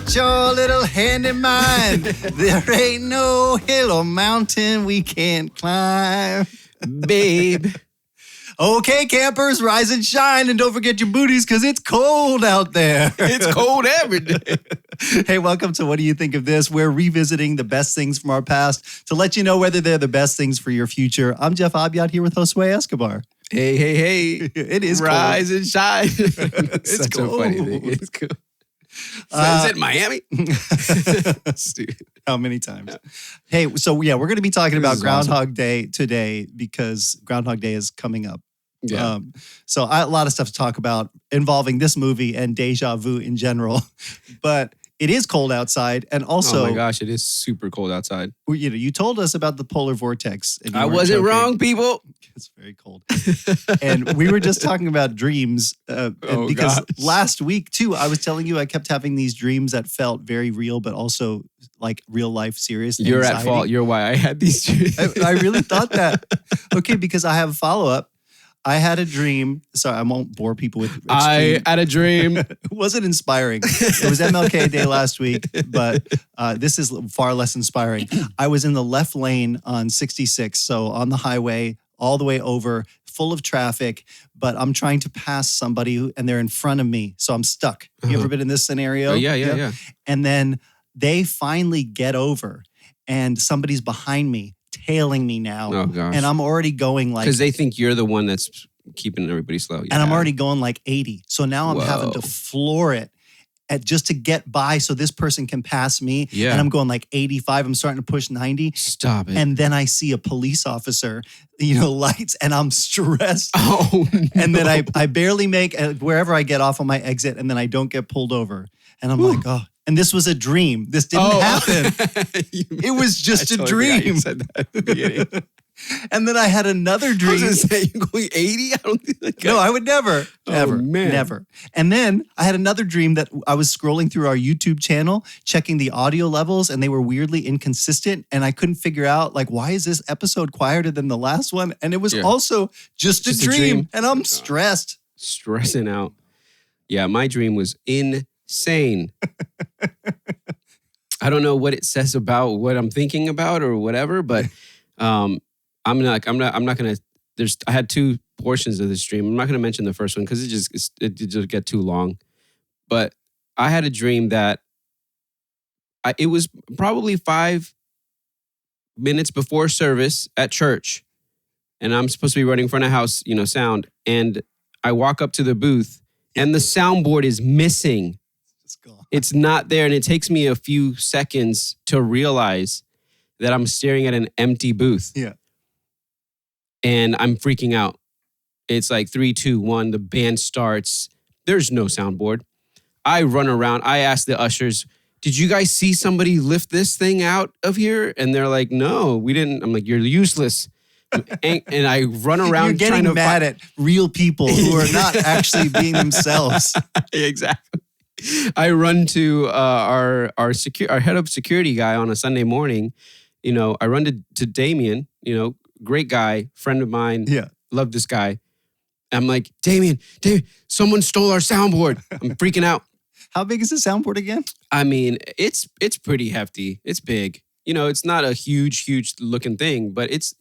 Put your little hand in mine. There ain't no hill or mountain we can't climb. Babe. Okay, campers, rise and shine, and don't forget your booties because it's cold out there. It's cold every day. Hey, welcome to What Do You Think of This? We're revisiting the best things from our past to let you know whether they're the best things for your future. I'm Jeff Abiad here with Josue Escobar. Hey. It is Rise cold. and shine. It's Such cold. a funny thing. It's cool. Is it Miami? Stupid. How many times? Hey, so yeah, we're going to be talking about is Groundhog Day today because Groundhog Day is coming up. Yeah. So a lot of stuff to talk about involving this movie and Déjà Vu in general. But it is cold outside, and also, oh my gosh, it is super cold outside. you told us about the polar vortex. And you I weren't wasn't joking. wrong, people. It's very cold. And we were just talking about dreams because last week, too, I was telling you I kept having these dreams that felt very real, but also like real life serious You're anxiety. at fault. You're why I had these dreams. I really thought that. Okay, because I have a follow-up. I had a dream. Sorry, I won't bore people with extreme. I had a dream. It wasn't inspiring. It was MLK Day last week, but this is far less inspiring. I was in the left lane on 66, so on the highway, all the way over, full of traffic, but I'm trying to pass somebody and they're in front of me, so I'm stuck. You ever been in this scenario? Yeah. And then they finally get over, and somebody's behind me, tailing me now. Oh, gosh. And I'm already going like... Because they think you're the one that's keeping everybody slow. Yeah. And I'm already going like 80. So now I'm having to floor it just to get by so this person can pass me. Yeah. And I'm going like 85. I'm starting to push 90. Stop it. And then I see a police officer, lights, and I'm stressed. Oh, no. And then I barely make wherever I get off on my exit, and then I don't get pulled over. And I'm like, oh. And this was a dream. This didn't happen. It was just a dream. You said that at the beginning. And then I had another dream. I was going to say, you're going 80? I don't think that No, I would never. Ever. Man. Never. And then I had another dream that I was scrolling through our YouTube channel, checking the audio levels, and they were weirdly inconsistent. And I couldn't figure out, why is this episode quieter than the last one? And it was also just a dream. And I'm stressed. Stressing out. Yeah, my dream was insane. I don't know what it says about what I'm thinking about or whatever, but I'm not gonna. I had two portions of this dream. I'm not gonna mention the first one because it just get too long. But I had a dream that it was probably 5 minutes before service at church, and I'm supposed to be running in front of house, sound, and I walk up to the booth, and the soundboard is missing. It's not there, and it takes me a few seconds to realize that I'm staring at an empty booth. Yeah. And I'm freaking out. It's like 3, 2, 1, the band starts. There's no soundboard. I run around. I ask the ushers, did you guys see somebody lift this thing out of here? And they're like, no, we didn't. I'm like, you're useless. And I run around. You're getting trying to mad at real people who are not actually being themselves. Exactly. I run to our head of security guy on a Sunday morning. I run to Damien, great guy, friend of mine. Yeah. Love this guy. I'm like, Damien, someone stole our soundboard. I'm freaking out. How big is the soundboard again? I mean, it's pretty hefty. It's big. It's not a huge looking thing, but it's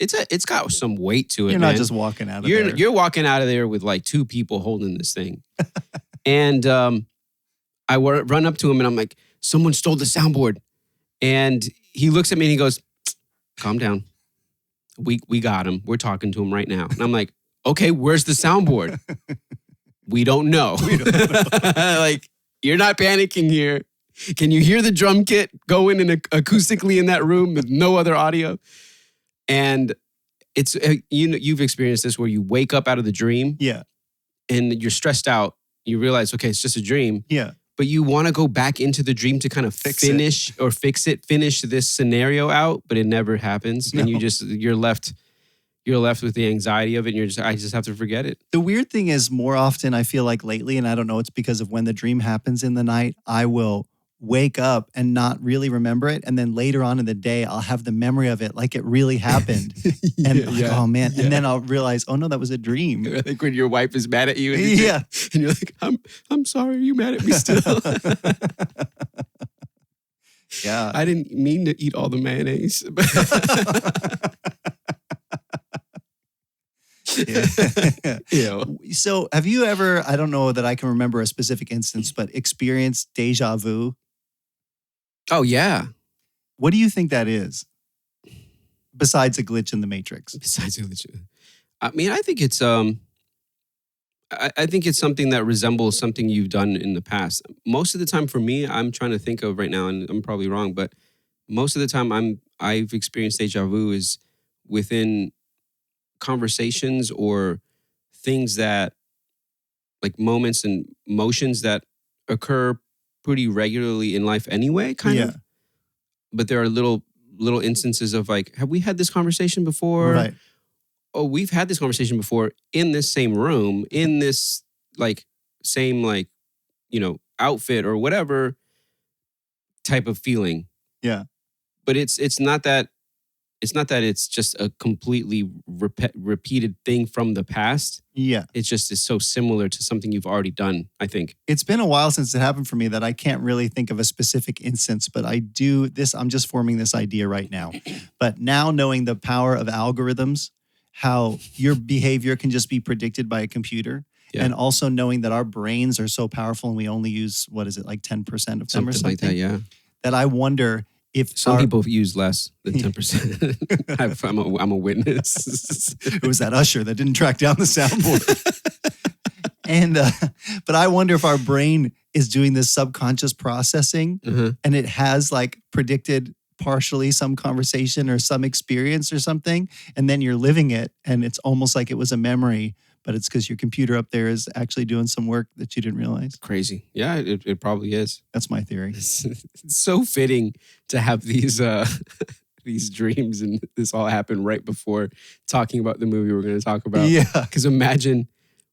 got some weight to it. You're man. not just walking out of there. You're walking out of there with like 2 people holding this thing. And I run up to him and I'm like, someone stole the soundboard. And he looks at me and he goes, calm down. We got him. We're talking to him right now. And I'm like, okay, where's the soundboard? We don't know. Like, you're not panicking here. Can you hear the drum kit going in acoustically in that room with no other audio? And it's, you've experienced this where you wake up out of the dream. Yeah. And you're stressed out. You realize, okay, it's just a dream. Yeah. But you want to go back into the dream to kind of finish this scenario out, but it never happens. No. And you're left with the anxiety of it, and I just have to forget it. The weird thing is, more often I feel like lately, and I don't know, it's because of when the dream happens in the night, I will wake up and not really remember it. And then later on in the day, I'll have the memory of it like it really happened. And oh man. Yeah. And then I'll realize, oh no, that was a dream. I think when your wife is mad at you and, and you're like, I'm sorry, are you mad at me still? Yeah. I didn't mean to eat all the mayonnaise. Yeah. Ew. So have you ever, I don't know that I can remember a specific instance, but experienced deja vu? Oh, yeah. What do you think that is? Besides a glitch in the Matrix. Besides religion. I mean, I think it's I think it's something that resembles something you've done in the past. Most of the time for me, I'm trying to think of right now, and I'm probably wrong, but most of the time I've experienced deja vu is within conversations or things that, like, moments and motions that occur pretty regularly in life anyway, kind of. But there are little instances of like, have we had this conversation before? Right. Oh, we've had this conversation before in this same room, in this like same like, outfit or whatever type of feeling. Yeah. But it's not that it's just a completely repeated thing from the past. Yeah. It's just is so similar to something you've already done, I think. It's been a while since it happened for me that I can't really think of a specific instance, but I do this. I'm just forming this idea right now. But now knowing the power of algorithms, how your behavior can just be predicted by a computer. Yeah. And also knowing that our brains are so powerful and we only use, what is it, like 10% of them or something? Like that, yeah. That I wonder if some people use less than 10%. I'm a witness. It was that usher that didn't track down the soundboard. And but I wonder if our brain is doing this subconscious processing and it has like predicted partially some conversation or some experience or something, and then you're living it and it's almost like it was a memory, but it's because your computer up there is actually doing some work that you didn't realize. Crazy. Yeah, it probably is. That's my theory. It's so fitting to have these these dreams and this all happened right before talking about the movie we're going to talk about. Yeah. Because imagine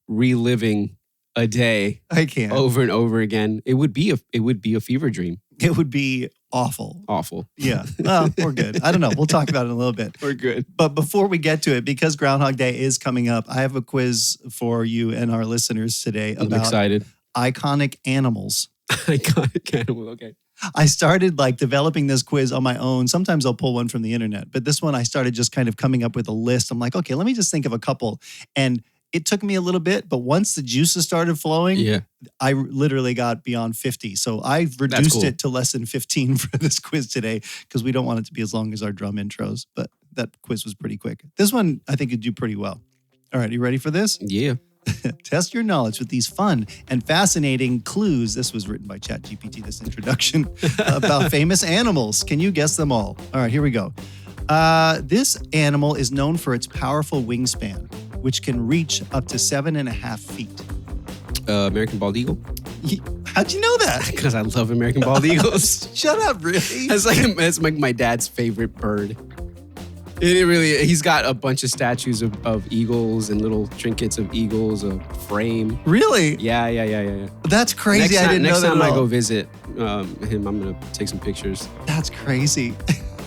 reliving a day over and over again. It would be a fever dream. It would be awful. Awful. Yeah. Well, we're good. I don't know. We'll talk about it in a little bit. We're good. But before we get to it, because Groundhog Day is coming up, I have a quiz for you and our listeners today about excited. Iconic animals. Iconic animal. Okay. I started like developing this quiz on my own. Sometimes I'll pull one from the internet, but this one I started just kind of coming up with a list. I'm like, okay, let me just think of a couple. And it took me a little bit, but once the juices started flowing, I literally got beyond 50. So I've reduced it to less than 15 for this quiz today because we don't want it to be as long as our drum intros. But that quiz was pretty quick. This one, I think you'd do pretty well. All right, you ready for this? Yeah. Test your knowledge with these fun and fascinating clues. This was written by ChatGPT, this introduction, about famous animals. Can you guess them all? All right, here we go. This animal is known for its powerful wingspan, which can reach up to 7.5 feet. American bald eagle. How'd you know that? Because I love American bald eagles. Shut up, really? It's like my dad's favorite bird. It really, he's got a bunch of statues of eagles and little trinkets of eagles, a frame. Really? Yeah. That's crazy. I didn't know that. Next time I go visit him, I'm going to take some pictures. That's crazy.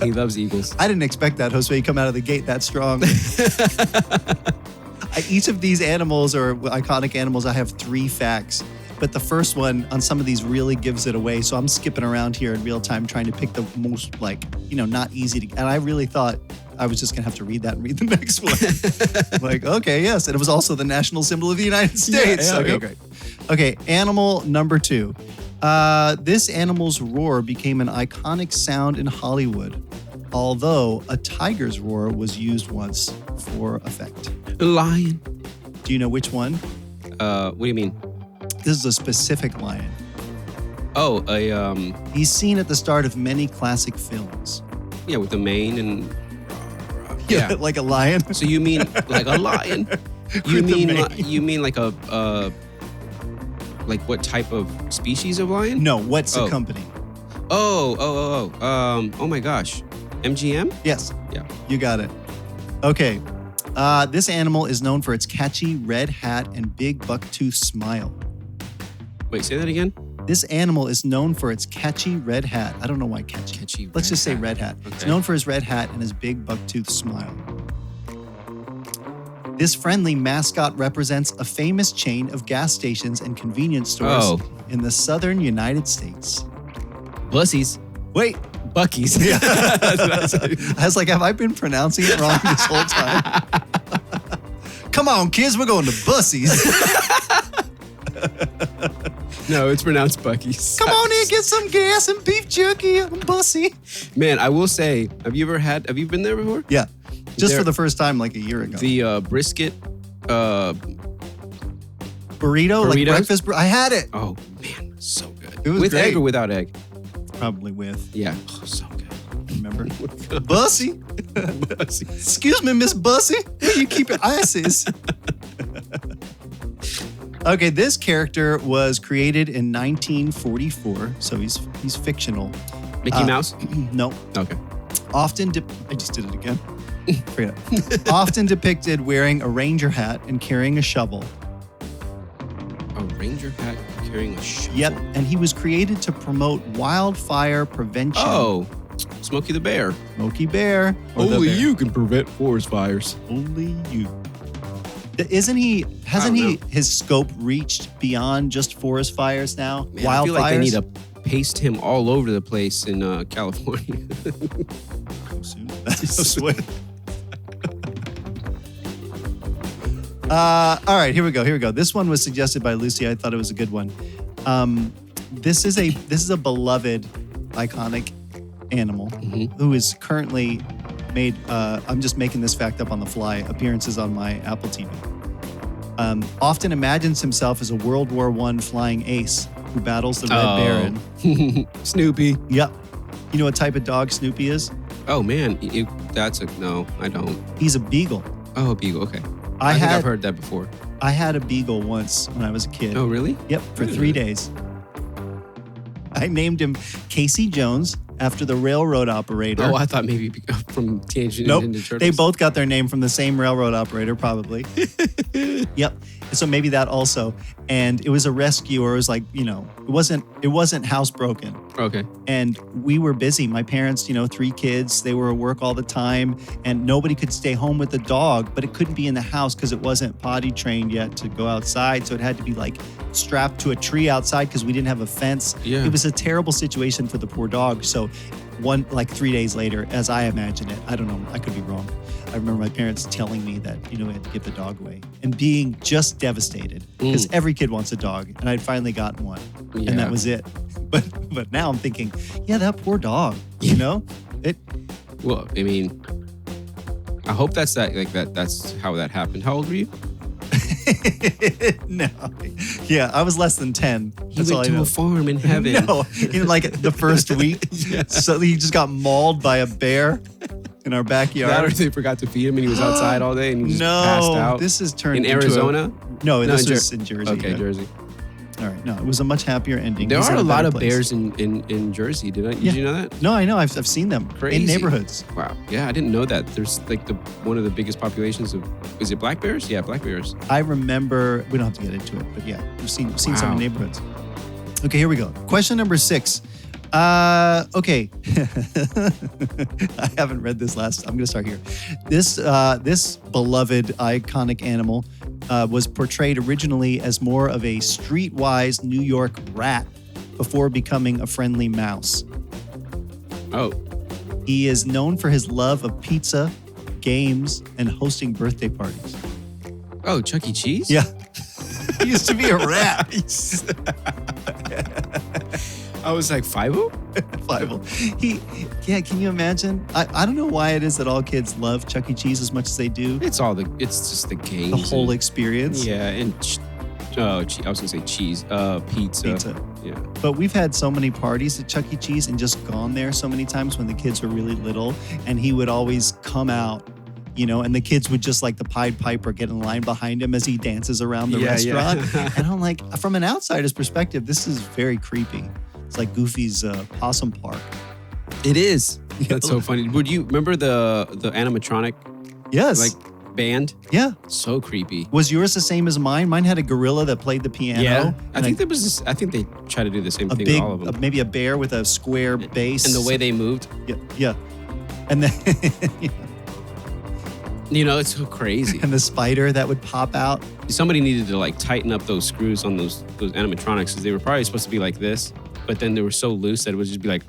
He loves eagles. I didn't expect that, Jose. You come out of the gate that strong. Each of these animals or iconic animals, I have 3 facts. But the first one on some of these really gives it away. So I'm skipping around here in real time trying to pick the most, not easy to. And I really thought I was just going to have to read that and read the next one. Like, okay, yes. And it was also the national symbol of the United States. Yeah, okay, great. Okay, animal number 2. This animal's roar became an iconic sound in Hollywood, although a tiger's roar was used once for effect. A lion. Do you know which one? What do you mean? This is a specific lion. Oh, He's seen at the start of many classic films. Yeah, with the mane and... Yeah, like a lion? So you mean like a lion? You mean like a... like what type of species of lion? No, what's the company? Oh my gosh. MGM? Yes. Yeah. You got it. Okay. This animal is known for its catchy red hat and big bucktooth smile. Wait, say that again? This animal is known for its catchy red hat. I don't know why catchy. Let's just say red hat. Okay. It's known for his red hat and his big bucktooth smile. This friendly mascot represents a famous chain of gas stations and convenience stores in the southern United States. Bussies. Wait. Bucky's. Yeah. I was like, have I been pronouncing it wrong this whole time? Come on, kids, we're going to Bussey's. No, it's pronounced Bucky's. Come on in, get some gas and beef jerky and Bussey. Man, I will say, have you been there before? Yeah. Just There- for the first time like a year ago. The brisket, burrito, like burritos? breakfast. I had it. oh man, so good. It was with great. egg or without egg? Probably with, Yeah, so good. remember? Bussey. Excuse me, Miss Bussey. Where you keep your ices? Okay, this character was created in 1944, so he's fictional. Mickey Mouse? No. Okay. Often, I just did it again. Forget it. Often depicted wearing a ranger hat and carrying a shovel. A ranger hat carrying a shovel. Yep, and he was created to promote wildfire prevention. Oh, Smokey the Bear. Smokey Bear. or the Only bear. you can prevent forest fires. Only you. Hasn't he his scope reached beyond just forest fires now? Man, Wildfires? I feel like they need to paste him all over the place in California. Soon. So sweet. All right, here we go. This one was suggested by Lucy. I thought it was a good one. This is a beloved, iconic animal who is currently made. I'm just making this fact up on the fly. Appearances on my Apple TV. Often imagines himself as a World War I flying ace who battles the Red Baron. Snoopy. Yep. You know what type of dog Snoopy is? Oh man, no, I don't. He's a beagle. Oh, a beagle. Okay. I think had I've heard that before. I had a beagle once when I was a kid. Oh, really? Yep, for 3 days. I named him Casey Jones after the railroad operator. Oh, I thought maybe from Teenage Mutant Ninja Turtles. They both got their name from the same railroad operator, probably. Yep. So maybe that also. And it was a rescue, or it was like, it wasn't housebroken. Okay. And we were busy. My parents, 3 kids, they were at work all the time, and nobody could stay home with the dog, but it couldn't be in the house because it wasn't potty trained yet to go outside. So it had to be like strapped to a tree outside because we didn't have a fence. Yeah. It was a terrible situation for the poor dog. So 3 days later, as I imagine it, I don't know, I could be wrong. I remember my parents telling me that, we had to give the dog away and being just devastated because every kid wants a dog, and I'd finally gotten one, and that was it. But now I'm thinking, yeah, that poor dog, it. Well, I mean, I hope that's how that happened. How old were you? No, yeah, I was less than 10. That's all I know. A farm in heaven. No, in the first week. Yeah. So he just got mauled by a bear in our backyard. That or they forgot to feed him and he was outside all day and he just passed out. This is turned in into Arizona? This is in Jersey. Okay, yeah. Jersey. All right, no, it was a much happier ending. There He's are in a lot better of place. bears in Jersey. Did you know that? No, I know. I've seen them Crazy. in neighborhoods. Wow. Yeah, I didn't know that. There's one of the biggest populations of, is it black bears? Yeah, black bears. I remember, we don't have to get into it, but yeah, we've seen some Wow. in neighborhoods. Okay, here we go. Question number 6. Okay. I haven't read this last. I'm going to start here. This beloved iconic animal was portrayed originally as more of a streetwise New York rat before becoming a friendly mouse. Oh. He is known for his love of pizza, games, and hosting birthday parties. Oh, Chuck E. Cheese? Yeah. He used to be a rat. I was like, 5-0? Bible. Can you imagine? I don't know why it is that all kids love Chuck E. Cheese as much as they do. It's just the games. The whole and- experience. Yeah, and I was going to say cheese. Pizza. Yeah. But we've had so many parties at Chuck E. Cheese and just gone there so many times when the kids were really little, and he would always come out, and the kids would just like the Pied Piper get in line behind him as he dances around the restaurant. And I'm like, from an outsider's perspective, this is very creepy. It's like Goofy's Possum Park. It is. That's so funny. Would you remember the animatronic Yes. band? Yeah. So creepy. Was yours the same as mine? Mine had a gorilla that played the piano. I think there was this, I think they try to do the same a thing big, with all of them. maybe a bear with a square base. And the way they moved. Yeah. And then It's so crazy. and the spider that would pop out. Somebody needed to tighten up those screws on those animatronics because they were probably supposed to be like this, but then they were so loose that it would just be like,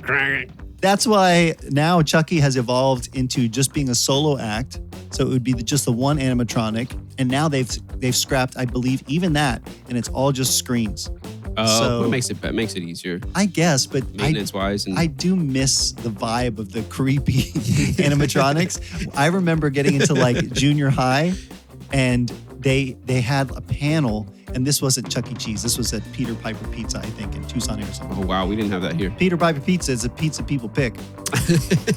That's why now Chucky has evolved into just being a solo act. So it would be just the one animatronic. And now they've scrapped, I believe, even that. And it's all just screens. Oh, So- it makes it easier I guess, but maintenance wise. And I do miss the vibe of the creepy animatronics. I remember getting into like junior high, and they had a panel, and this wasn't Chuck E. Cheese. This was at Peter Piper Pizza, I think, in Tucson, Arizona. oh wow, we didn't have that here. Peter Piper Pizza is a pizza people pick,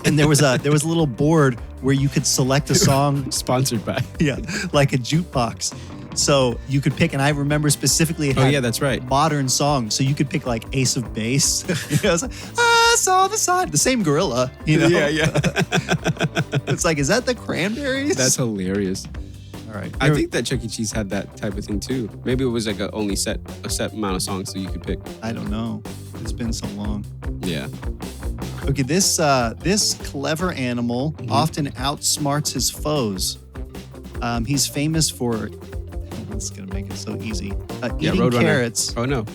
and there was a little board where you could select a song, Sponsored by. yeah, like a jukebox. So you could pick, and I remember specifically it Oh had yeah, that's right. modern songs. So you could pick like Ace of Base. You know, I was like, I saw the sign. The same gorilla, you know? Yeah. It's like, is that the Cranberries? That's hilarious. all right. I think that Chuck E. Cheese had that type of thing too. Maybe it was like a set amount of songs so you could pick. I don't know. It's been so long. Yeah. Okay, this clever animal often outsmarts his foes. He's famous for. This is gonna make it so easy. Eating Roadrunner. carrots. Oh no.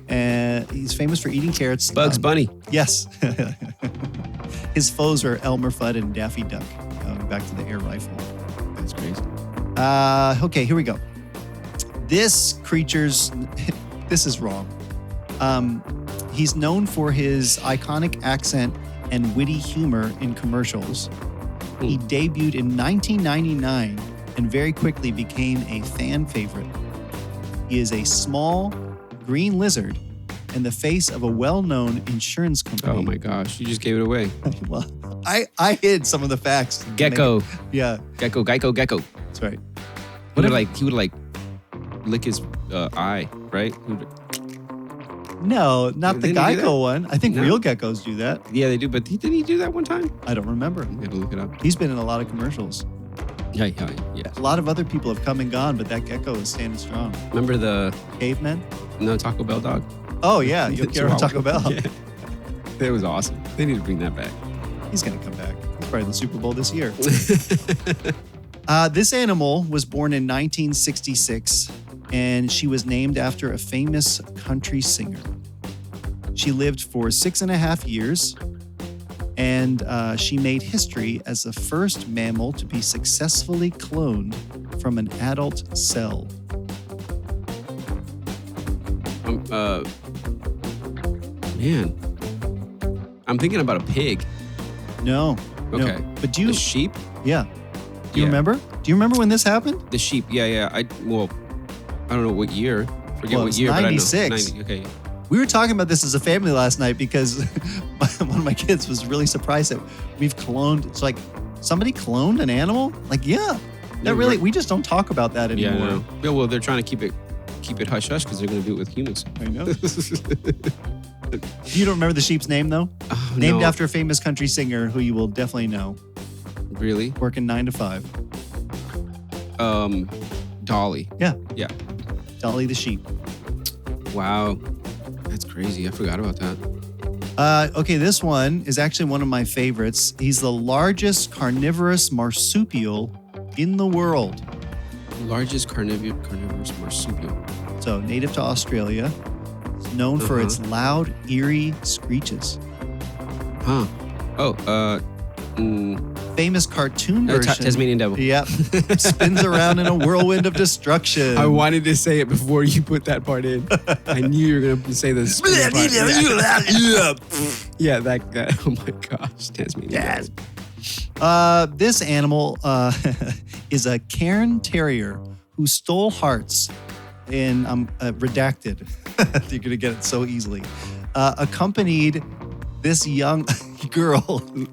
And he's famous for eating carrots. Bugs Bunny. Yes. His foes are Elmer Fudd and Daffy Duck. Going back to the air rifle. That's crazy. Okay, here we go. This creature's. This is wrong. He's known for his iconic accent and witty humor in commercials. He debuted in 1999 and very quickly became a fan favorite. He is a small green lizard and the face of a well-known insurance company. Oh my gosh, you just gave it away. Well, I hid some of the facts. to make Gecko. it- Yeah, Gecko. that's right. He would like lick his eye, right? No, not the Didn't he do Geico one. I think No. real geckos do that. Yeah, they do. But didn't he do that one time? I don't remember. I'm gonna look it up. He's been in a lot of commercials. Yeah. A lot of other people have come and gone, but that gecko is standing strong. Remember the Cavemen? Taco Bell dog? Oh, yeah. Yo quiero Chihuahua. Taco Bell. Yeah. That was awesome. They need to bring that back. He's going to come back. He's probably in the Super Bowl this year. This animal was born in 1966, and she was named after a famous country singer. She lived for 6.5 years, and she made history as the first mammal to be successfully cloned from an adult cell. Man, I'm thinking about a pig. No. Okay. No. But do you? A sheep? Yeah. Do you Yeah. remember? Do you remember when this happened? The sheep. Yeah. I don't know what year. Forget Well, what it's year, 96. but I know. Okay. We were talking about this as a family last night because one of my kids was really surprised that we've cloned. It's like somebody cloned an animal. Like, yeah, that really. We just don't talk about that Yeah, anymore. I know. Yeah, well, they're trying to keep it hush hush because they're going to do it with humans. I know. You don't remember the sheep's name though? Oh, Named no. after a famous country singer who you will definitely know. Really? Working 9 to 5. Dolly. Yeah, Yeah. Dolly the sheep. Wow. That's crazy. I forgot about that. Okay, this one is actually one of my favorites. He's the largest carnivorous marsupial in the world. Largest carnivorous marsupial. So native to Australia. It's known for its loud, eerie screeches. Huh. Oh, Famous cartoon version. Tasmanian devil. Yep. Spins around in a whirlwind of destruction. I wanted to say it before you put that part in. I knew you were going to say this. Yeah, that. Oh my gosh, Tasmanian Yes. devil. This animal is a Cairn Terrier who stole hearts in redacted. You're going to get it so easily. Accompanied this young girl,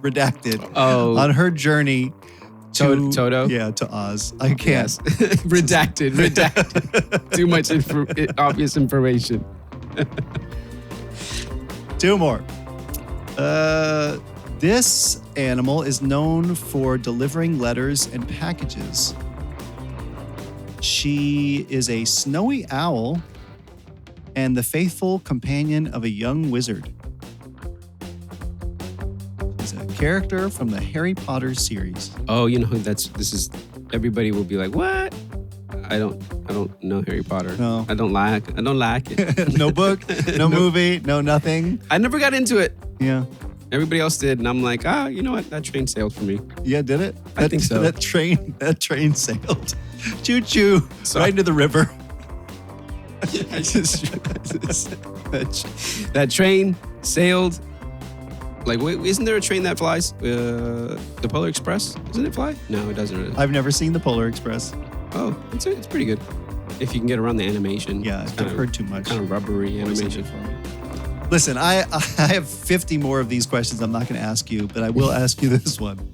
redacted, on her journey to Toto? Yeah, to Oz. I can't. Yes. redacted. Too much obvious information. 2 more. This animal is known for delivering letters and packages. She is a snowy owl and the faithful companion of a young wizard. She's a character from the Harry Potter series. Oh, everybody will be like, what? I don't know Harry Potter. No. I don't like it. No book, no movie, no nothing. I never got into it. Yeah. Everybody else did, and I'm like, you know what? That train sailed for me. Yeah, did it? I think so. That train sailed. Choo choo. Sorry. Right into the river. That train sailed. Like, wait, isn't there a train that flies? The Polar Express? Doesn't it fly? No, it doesn't. I've never seen the Polar Express. Oh, it's pretty good. If you can get around the animation. Yeah, I've heard too much. Kind of rubbery animation. Listen, I have 50 more of these questions I'm not going to ask you, but I will ask you this one.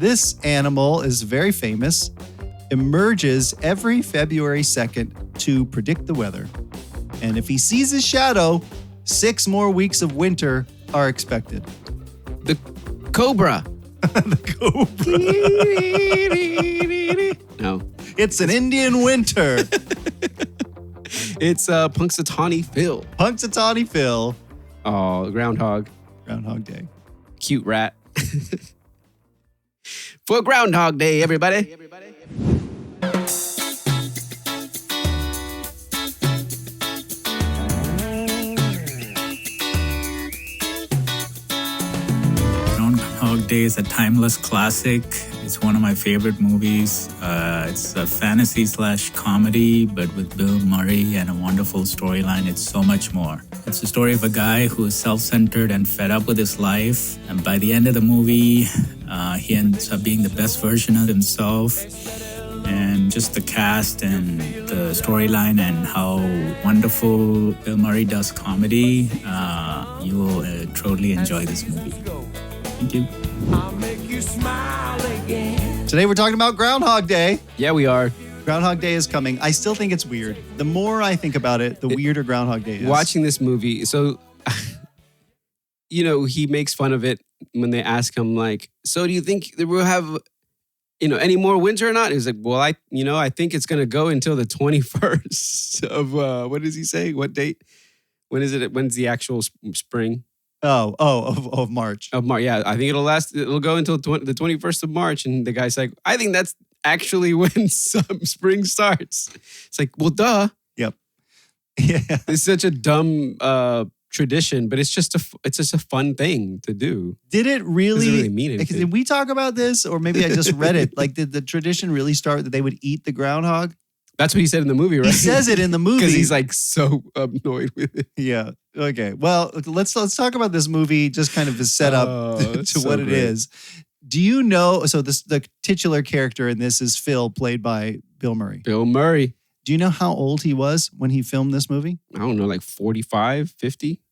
This animal is very famous, emerges every February 2nd to predict the weather. And if he sees his shadow, 6 more weeks of winter are expected. The cobra. The cobra. No. It's an Indian winter. It's Punxsutawney Phil. Punxsutawney Phil. Oh, Groundhog. Groundhog Day. Cute rat. For Groundhog Day, everybody. Groundhog Day is a timeless classic. It's one of my favorite movies. It's a fantasy/comedy, but with Bill Murray and a wonderful storyline. It's so much more. It's the story of a guy who is self-centered and fed up with his life. And by the end of the movie, he ends up being the best version of himself. And just the cast and the storyline and how wonderful Bill Murray does comedy, you will totally enjoy this movie. Thank you. I'll make you smile again. Today we're talking about Groundhog Day. Yeah, we are. Groundhog Day is coming. I still think it's weird. The more I think about it, the weirder Groundhog Day is. Watching this movie, so, he makes fun of it when they ask him, like, so do you think that we'll have, any more winter or not? He's like, well, I think it's going to go until the 21st of, what does he say? What date? When is it? When's the actual spring? Of March. Of March, yeah. I think it'll go until the 21st of March. And the guy's like, I think that's actually when some spring starts. It's like, well, duh. Yep. Yeah. It's such a dumb tradition, but it's just a fun thing to do. Did it really, doesn't really mean anything. Did we talk about this? Or maybe I just read it. Like, did the tradition really start that they would eat the groundhog? That's what he said in the movie, right? He says it in the movie. Because he's like so annoyed with it. Yeah. Okay. Well, let's talk about this movie just kind of as set up to so what it great. is. Do you know, so the titular character in this is Phil, played by Bill Murray. Bill Murray. Do you know how old he was when he filmed this movie? I don't know, like 45, 50?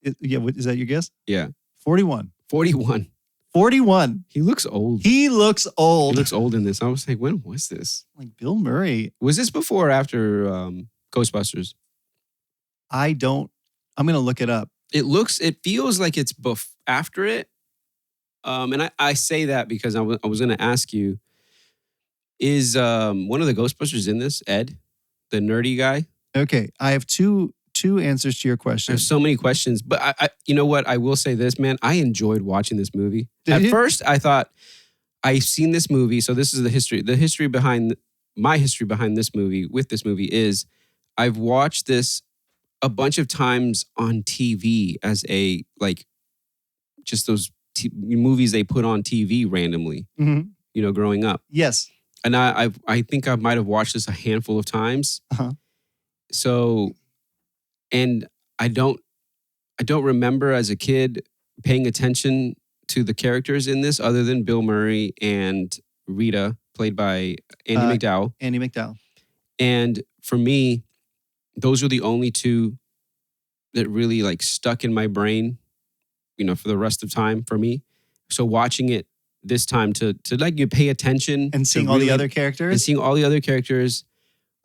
Is that your guess? Yeah. 41. 41. 41. He looks old. He looks old. He looks old in this. I was like, when was this? Like Bill Murray. Was this before or after Ghostbusters? I'm going to look it up. It feels like it's after it. And I say that because I was going to ask you, is one of the Ghostbusters in this, Ed, the nerdy guy? Okay. I have two answers to your I question. have so many questions, but I you know what? I will say this, man. I enjoyed watching this movie. At first, I thought, I've seen this movie, so this is the history. The history behind this movie, with this movie, is I've watched this a bunch of times on TV as a, like, just those movies they put on TV randomly, growing up. Yes. And I think I might have watched this a handful of times. Uh-huh. So, and I don't remember as a kid paying attention to the characters in this other than Bill Murray and Rita, played by Andy McDowell. Andy McDowell. And for me, those were the only two that really like stuck in my brain, for the rest of time for me. So watching it this time to like you pay attention And seeing all the other characters. and seeing all the other characters,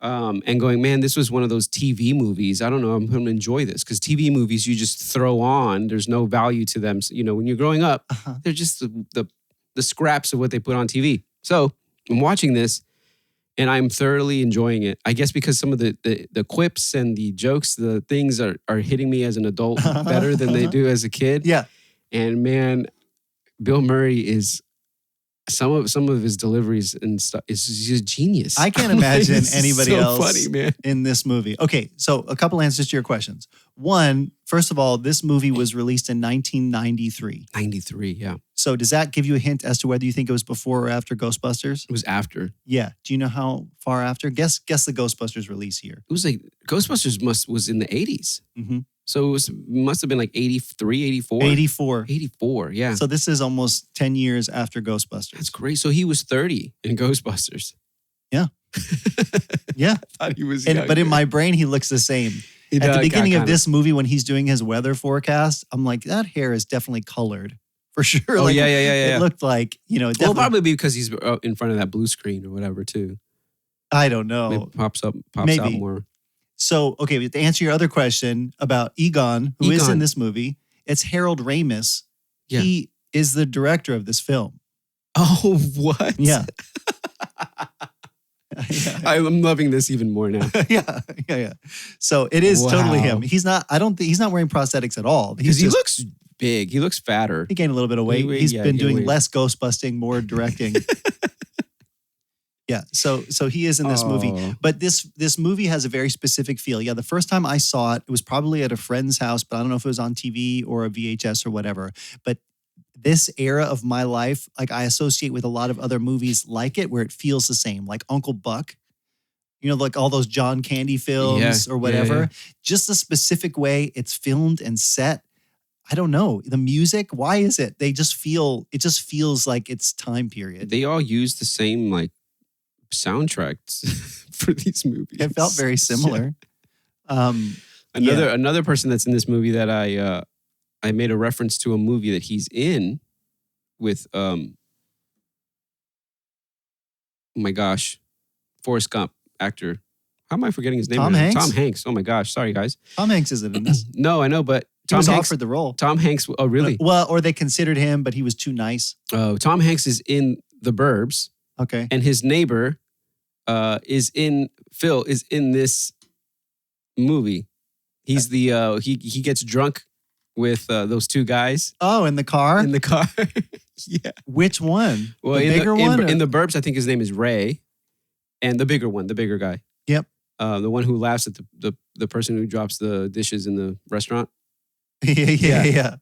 and going, man, this was one of those TV movies. I don't know, I'm going to enjoy this because TV movies you just throw on. There's no value to them. So, when you're growing up, they're just the scraps of what they put on TV. So I'm watching this, and I'm thoroughly enjoying it. I guess because some of the quips and the jokes, the things are hitting me as an adult better than they do as a kid. Yeah. And man, Bill Murray is some of his deliveries and stuff is just genius. I can't imagine It's anybody so else funny, man. in this movie. Okay, so a couple answers to your questions. One, first of all, this movie was released in 1993. 93, yeah. So does that give you a hint as to whether you think it was before or after Ghostbusters? It was after. Yeah. Do you know how far after? Guess the Ghostbusters release year. It was like Ghostbusters was in the 80s. Mm-hmm. So must have been like 83, 84. 84. 84, yeah. So this is almost 10 years after Ghostbusters. That's great. So he was 30 in Ghostbusters. Yeah. Yeah. I thought he was But in my brain, he looks the same. At the beginning of this movie, when he's doing his weather forecast, I'm like, that hair is definitely colored for sure. Oh, like, yeah. It looked like, it Well, definitely, probably because he's in front of that blue screen or whatever, too. I don't know. It pops out Maybe. more. So, okay, to answer your other question about Egon, who is in this movie, it's Harold Ramis. Yeah. He is the director of this film. Oh, what? Yeah. I'm loving this even more now. yeah. So it is totally Wow. him. He's not wearing prosthetics at all. Because he looks big. He looks fatter. He gained a little bit of weight. He's been doing less ghost busting, more directing. Yeah, so he is in this movie. But this movie has a very specific feel. Yeah, the first time I saw it, it was probably at a friend's house, but I don't know if it was on TV or a VHS or whatever. But this era of my life, like I associate with a lot of other movies like it, where it feels the same, like Uncle Buck. Like all those John Candy films or whatever. Yeah. Just the specific way it's filmed and set. I don't know. The music, why is it? It just feels like it's time period. They all use the same like soundtracks for these movies. It felt very similar. Another person that's in this movie that I made a reference to a movie that he's in with oh my gosh, Forrest Gump actor. How am I forgetting his name? Tom Hanks? Tom Hanks. Oh my gosh, sorry guys. Tom Hanks isn't in this. No, I know, but He Tom was Hanks offered the role. Tom Hanks. Oh really? Well, or they considered him, but he was too nice. Tom Hanks is in The Burbs, Okay. and his neighbor is in this movie. He's the he gets drunk with those two guys Oh, in the car? in the car. Yeah. Which one? Well, the bigger one? in The Burbs, I think his name is Ray, and the bigger one, the bigger guy. Yep. The one who laughs at the person who drops the dishes in the restaurant. Yeah.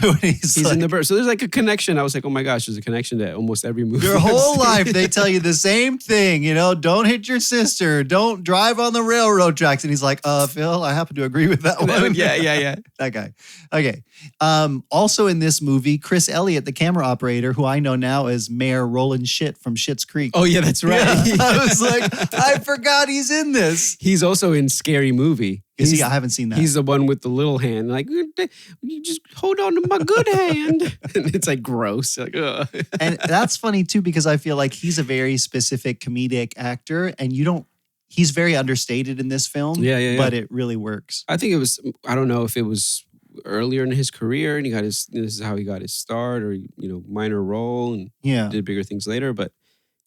When He's like, in The Burbs. So there's like a connection. I was like, oh my gosh, there's a connection to almost every movie. your I've whole seen. life, they tell you the same thing. Don't hit your sister. Don't drive on the railroad tracks. And he's like, Phil, I happen to agree with that one. Yeah. That guy. Okay. Also in this movie, Chris Elliott, the camera operator, who I know now as Mayor Roland Shit from Schitt's Creek. Oh yeah, that's right. Yeah. I was like, I forgot he's in this. He's also in Scary Movie. Is he? I haven't seen that. He's the one with the little hand. Like, you just hold on to my good hand. And it's like gross. Like, ugh. And that's funny too, because I feel like he's a very specific comedic actor, and he's very understated in this film. Yeah. But it really works. I think it was, I don't know if it was earlier in his career and this is how he got his start, or, minor role and Yeah. did bigger things later. But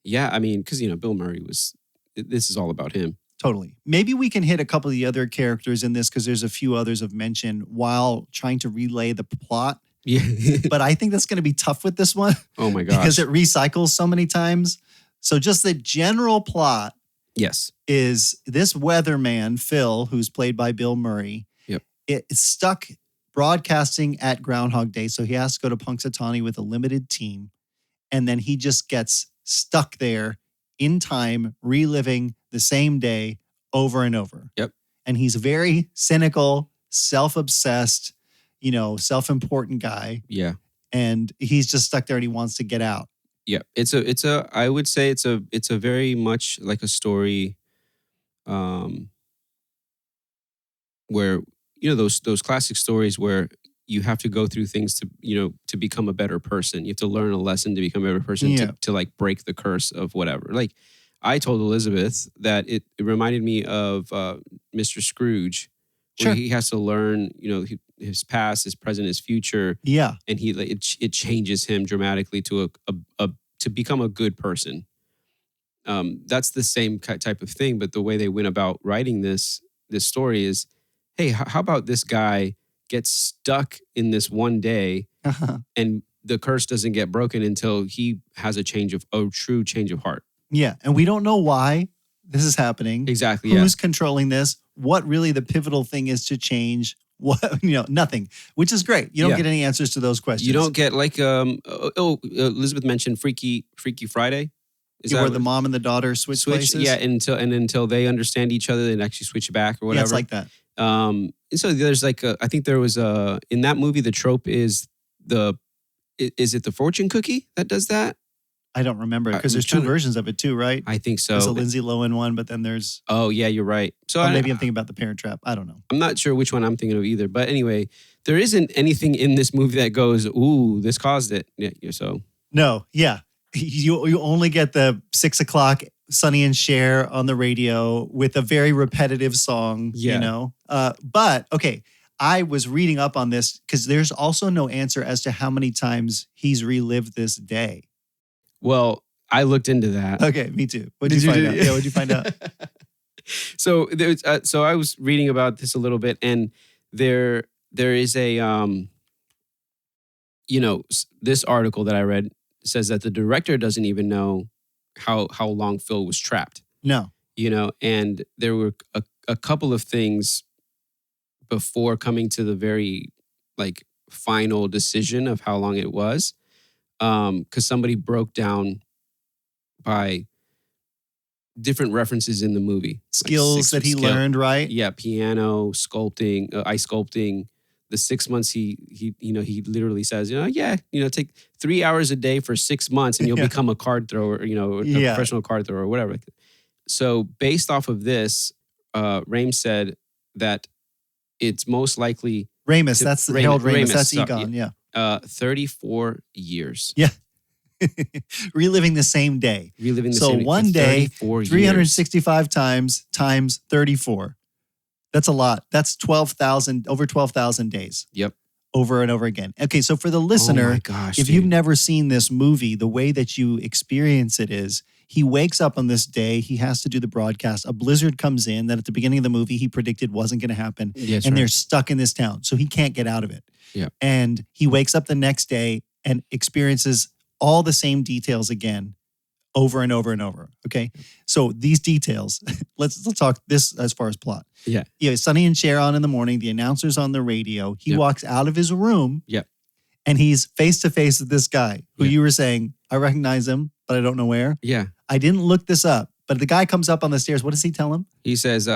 yeah, I mean, because, Bill Murray this is all about him. Totally. Maybe we can hit a couple of the other characters in this, because there's a few others of mention while trying to relay the plot. Yeah. But I think that's going to be tough with this one. Oh my gosh. Because it recycles so many times. So just the general plot Yes. is this weatherman, Phil, who's played by Bill Murray. Yep. It's stuck broadcasting at Groundhog Day. So he has to go to Punxsutawney with a limited team. And then he just gets stuck there in time, reliving the same day over and over. Yep. And he's a very cynical, self-obsessed, self-important guy. Yeah. And he's just stuck there and he wants to get out. Yeah. I would say it's a very much like a story where, those classic stories where you have to go through things to become a better person. You have to learn a lesson to become a better person to like break the curse of whatever. Like I told Elizabeth that it reminded me of Mr. Scrooge, where he has to learn, his past, his present, his future. Yeah. And it changes him dramatically to to become a good person. That's the same type of thing, but the way they went about writing this story is, hey, how about this guy gets stuck in this one day and the curse doesn't get broken until he has a true change of heart. Yeah. And we don't know why this is happening. Exactly. Who's controlling this? What really the pivotal thing is to change? What, nothing, which is great. You don't get any answers to those questions. You don't get like Elizabeth mentioned Freaky Friday. Is where the mom and the daughter switch places? Yeah, until they understand each other and actually switch back or whatever. Yeah, it's like that. And so there's like I think there was in that movie the trope is is it the fortune cookie that does that? I don't remember because there's two versions of it too, right? I think so. There's a Lindsay Lohan one, but then there's... Oh, yeah, you're right. So maybe I'm thinking about The Parent Trap. I don't know. I'm not sure which one I'm thinking of either. But anyway, there isn't anything in this movie that goes, ooh, this caused it. Yeah, so... No, yeah. You only get the 6 o'clock Sonny and Cher on the radio with a very repetitive song, But, okay, I was reading up on this because there's also no answer as to how many times he's relived this day. Well, I looked into that. Okay, me too. What'd you find out? Yeah, what'd you find out? So I was reading about this a little bit, and there is a this article that I read says that the director doesn't even know how long Phil was trapped. No. And there were a couple of things before coming to the very final decision of how long it was. Because somebody broke down by different references in the movie. Skills that he learned, right? Yeah, piano, sculpting, ice sculpting. The 6 months he literally says, take 3 hours a day for 6 months and you'll become a card thrower, a professional card thrower or whatever. So based off of this, Rames said that it's most likely... Ramis, that's Harold Ramis. That's Egon, yeah. 34 years. Yeah. Reliving the same day. So one day, 365 times 34. That's a lot. That's over 12,000 days. Yep. Over and over again. Okay, so for the listener, if you've never seen this movie, the way that you experience it is he wakes up on this day, he has to do the broadcast. A blizzard comes in that at the beginning of the movie he predicted wasn't going to happen. Yes, and they're stuck in this town. So he can't get out of it. Yeah. And he wakes up the next day and experiences all the same details again over and over and over. Okay. So these details, let's talk this as far as plot. Yeah. Yeah. Sonny and Cher on in the morning, the announcer's on the radio. He walks out of his room. Yep. And he's face to face with this guy who you were saying, I recognize him, but I don't know where. Yeah. I didn't look this up, but the guy comes up on the stairs. What does he tell him? He says,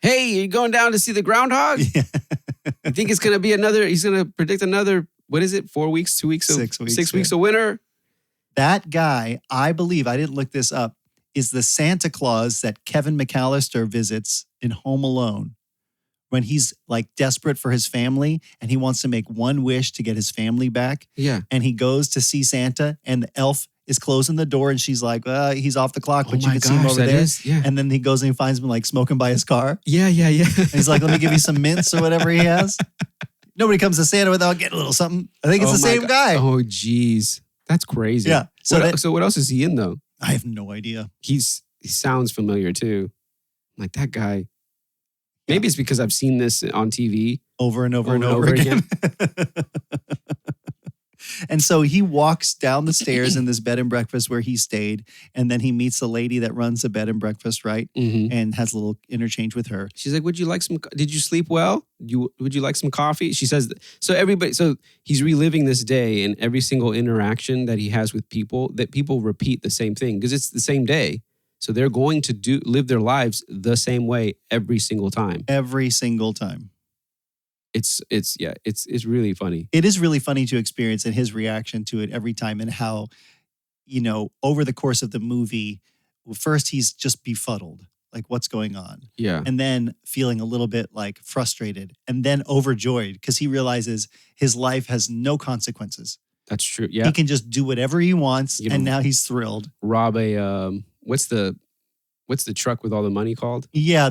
hey, you going down to see the groundhog? Yeah. I think it's going to be he's going to predict another, what is it? 4 weeks, 2 weeks? 6 weeks. 6 weeks of winter. That guy, I believe, I didn't look this up, is the Santa Claus that Kevin McAllister visits in Home Alone when he's desperate for his family and he wants to make one wish to get his family back. Yeah. And he goes to see Santa and the elf is closing the door and she's like, he's off the clock, but you can see him over there. And then he goes and he finds him smoking by his car. Yeah. And he's like, let me give you some mints or whatever he has. Nobody comes to Santa without getting a little something. I think it's the same guy. Oh, geez. That's crazy. Yeah. So what else is he in though? I have no idea. He sounds familiar too. Like that guy. Maybe it's because I've seen this on TV. Over and over and over again. And so he walks down the stairs in this bed and breakfast where he stayed. And then he meets the lady that runs the bed and breakfast, right? Mm-hmm. And has a little interchange with her. She's like, did you sleep well? Would you like some coffee? She says, so he's reliving this day and every single interaction that he has with people, that people repeat the same thing because it's the same day. So they're going to live their lives the same way every single time. Every single time. It's really funny. It is really funny to experience and his reaction to it every time and how, over the course of the movie, first he's just befuddled, what's going on? Yeah. And then feeling a little bit frustrated and then overjoyed because he realizes his life has no consequences. That's true. Yeah. He can just do whatever he wants and now he's thrilled. Rob what's the truck with all the money called? Yeah,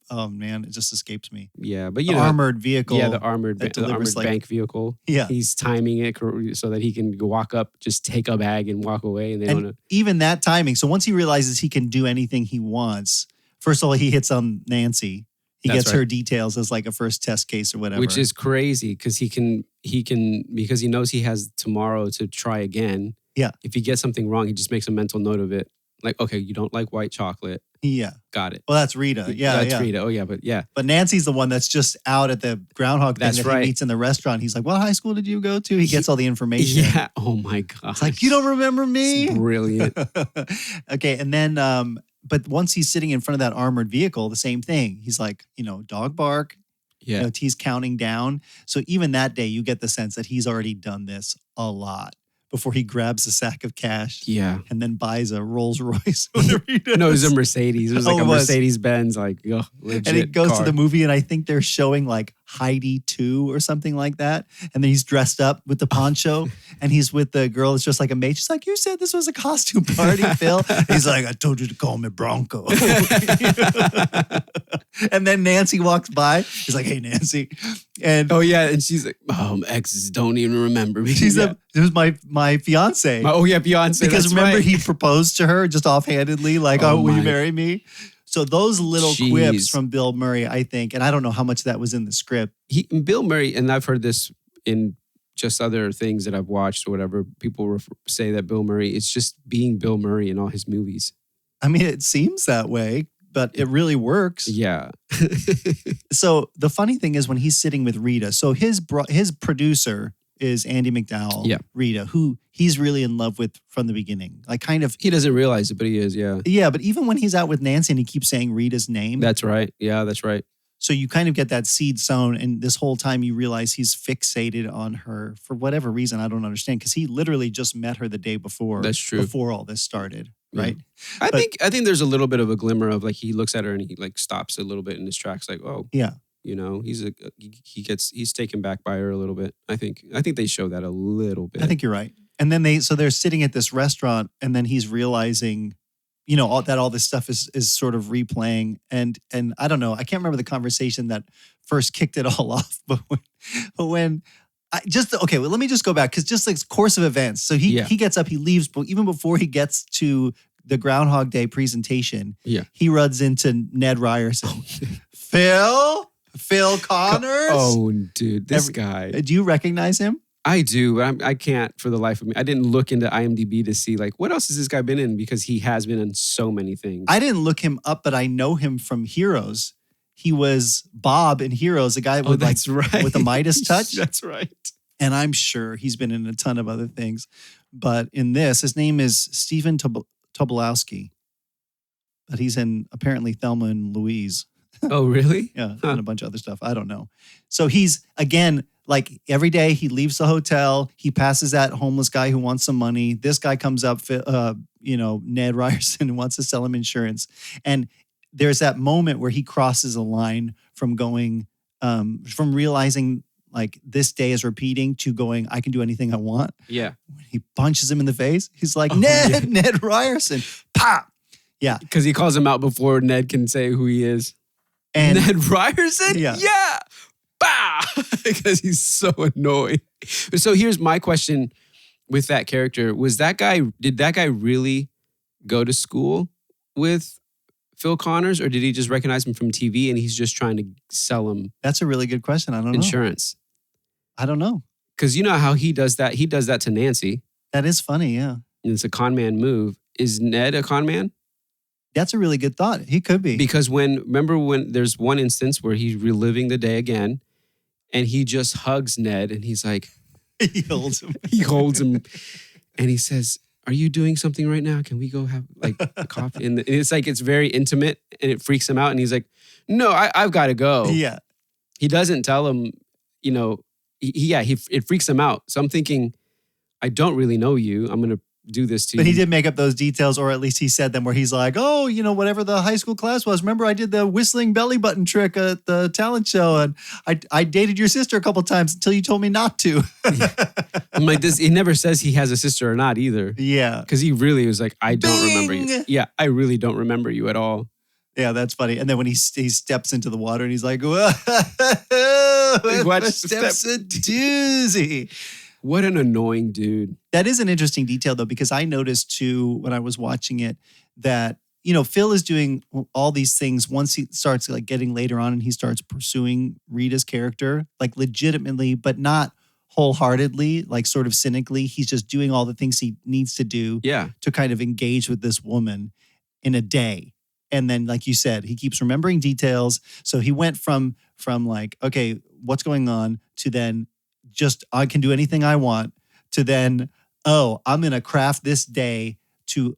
oh man, it just escapes me. Yeah, but the armored vehicle. Yeah, the armored bank vehicle. Yeah, he's timing it so that he can walk up, just take a bag and walk away, and even that timing. So once he realizes he can do anything he wants, first of all he hits on Nancy, He That's gets her details as like a first test case or whatever. Which is crazy because he can because he knows he has tomorrow to try again. Yeah. If he gets something wrong, he just makes a mental note of it. Like, okay, you don't like white chocolate. Yeah. Got it. Well, that's Rita. Yeah, That's Rita. Oh, yeah, but yeah. But Nancy's the one that's just out at the groundhog thing That's that right. he meets in the restaurant. He's like, what high school did you go to? He gets all the information. Yeah. Oh, my God. It's like, you don't remember me? It's brilliant. Okay. And then, but once he's sitting in front of that armored vehicle, the same thing. He's like, dog bark. Yeah. He's counting down. So even that day, you get the sense that he's already done this a lot before he grabs a sack of cash. Yeah. And then buys a Rolls Royce. Whatever he does. No, it was a Mercedes. It was like it a was. Mercedes Benz, like, legit And he goes car. to the movie, and I think they're showing like Heidi 2 or something like that. And then he's dressed up with the poncho, and he's with the girl that's just like a maid. She's like, you said this was a costume party, Phil. He's like, I told you to call me Bronco. And then Nancy walks by. He's like, hey, Nancy. And Oh, yeah. And she's like, exes don't even remember me. she's Yeah. it was my fiance. Beyonce. Because that's remember, right. he proposed to her just offhandedly, like, Oh, will you my. marry me? So those little quips Jeez. from Bill Murray, I think, and I don't know how much that was in the script. Bill Murray, and I've heard this in just other things that I've watched or whatever, people say that Bill Murray, it's just being Bill Murray in all his movies. I mean, it seems that way, but it really works. Yeah. So the funny thing is when he's sitting with Rita, so his producer is Andy McDowell, Yeah. Rita, who he's really in love with from the beginning. Like kind of, He doesn't realize it, but he is, yeah. yeah, but even when he's out with Nancy and he keeps saying Rita's name. That's right. Yeah, that's right. So you kind of get that seed sown, and this whole time you realize he's fixated on her for whatever reason I don't understand, because he literally just met her the day before. That's true. Before all this started, Yeah. right? I But- think there's a little bit of a glimmer of like he looks at her and he like stops a little bit in his tracks, like, oh, Yeah. he's taken back by her a little bit. I think they show that a little bit. I think you're right. And then they're sitting at this restaurant, and then he's realizing, all this stuff is sort of replaying. And I don't know, I can't remember the conversation that first kicked it all off, but when let me just go back, because just like course of events. So he gets up, he leaves, but even before he gets to the Groundhog Day presentation, he runs into Ned Ryerson. Phil Connors. Oh, dude, this guy. Do you recognize him? I do, but I can't for the life of me. I didn't look into IMDb to see like what else has this guy been in, because he has been in so many things. I didn't look him up, but I know him from Heroes. He was Bob in Heroes, the guy with with the Midas touch. That's right. And I'm sure he's been in a ton of other things. But in this, his name is Stephen Tobolowsky. But he's in apparently Thelma and Louise. Oh, really? Yeah, and a bunch of other stuff. I don't know. So he's, again, like every day he leaves the hotel. He passes that homeless guy who wants some money. This guy comes up, Ned Ryerson, wants to sell him insurance. And there's that moment where he crosses a line from going, from realizing like this day is repeating to going, I can do anything I want. Yeah. When he punches him in the face, he's like, Ned Ryerson, pop. Yeah. Because he calls him out before Ned can say who he is. And Ned Ryerson? Yeah. Yeah. Bah! Because he's so annoying. So here's my question with that character. Did that guy really go to school with Phil Connors, or did he just recognize him from TV and he's just trying to sell him that's a really good question. I don't know. insurance? I don't know. Because you know how he does that? He does that to Nancy. That is funny, yeah. And it's a con man move. Is Ned a con man? That's a really good thought. He could be. Because remember when there's one instance where he's reliving the day again and he just hugs Ned and he's like, He holds him. he holds him and he says, are you doing something right now? Can we go have like a coffee? And it's like, it's very intimate and it freaks him out. And he's like, no, I've got to go. Yeah. He doesn't tell him, it freaks him out. So I'm thinking, I don't really know you. I'm going to do this to you. But he did make up those details, or at least he said them, where he's like, oh, whatever the high school class was. Remember, I did the whistling belly button trick at the talent show, and I dated your sister a couple times until you told me not to. I'm like, this. He never says he has a sister or not either. Yeah. Because he really was like, I don't remember you. Bing! Yeah, I really don't remember you at all. Yeah, that's funny. And then when he steps into the water and he's like, whoa, Watch the steps a doozy. What an annoying dude. That is an interesting detail, though, because I noticed too when I was watching it that Phil is doing all these things once he starts like getting later on and he starts pursuing Rita's character, like legitimately, but not wholeheartedly, like sort of cynically. He's just doing all the things he needs to do to kind of engage with this woman in a day. And then, like you said, he keeps remembering details. So he went from like, okay, what's going on, to then just, I can do anything I want, to then, oh, I'm going to craft this day to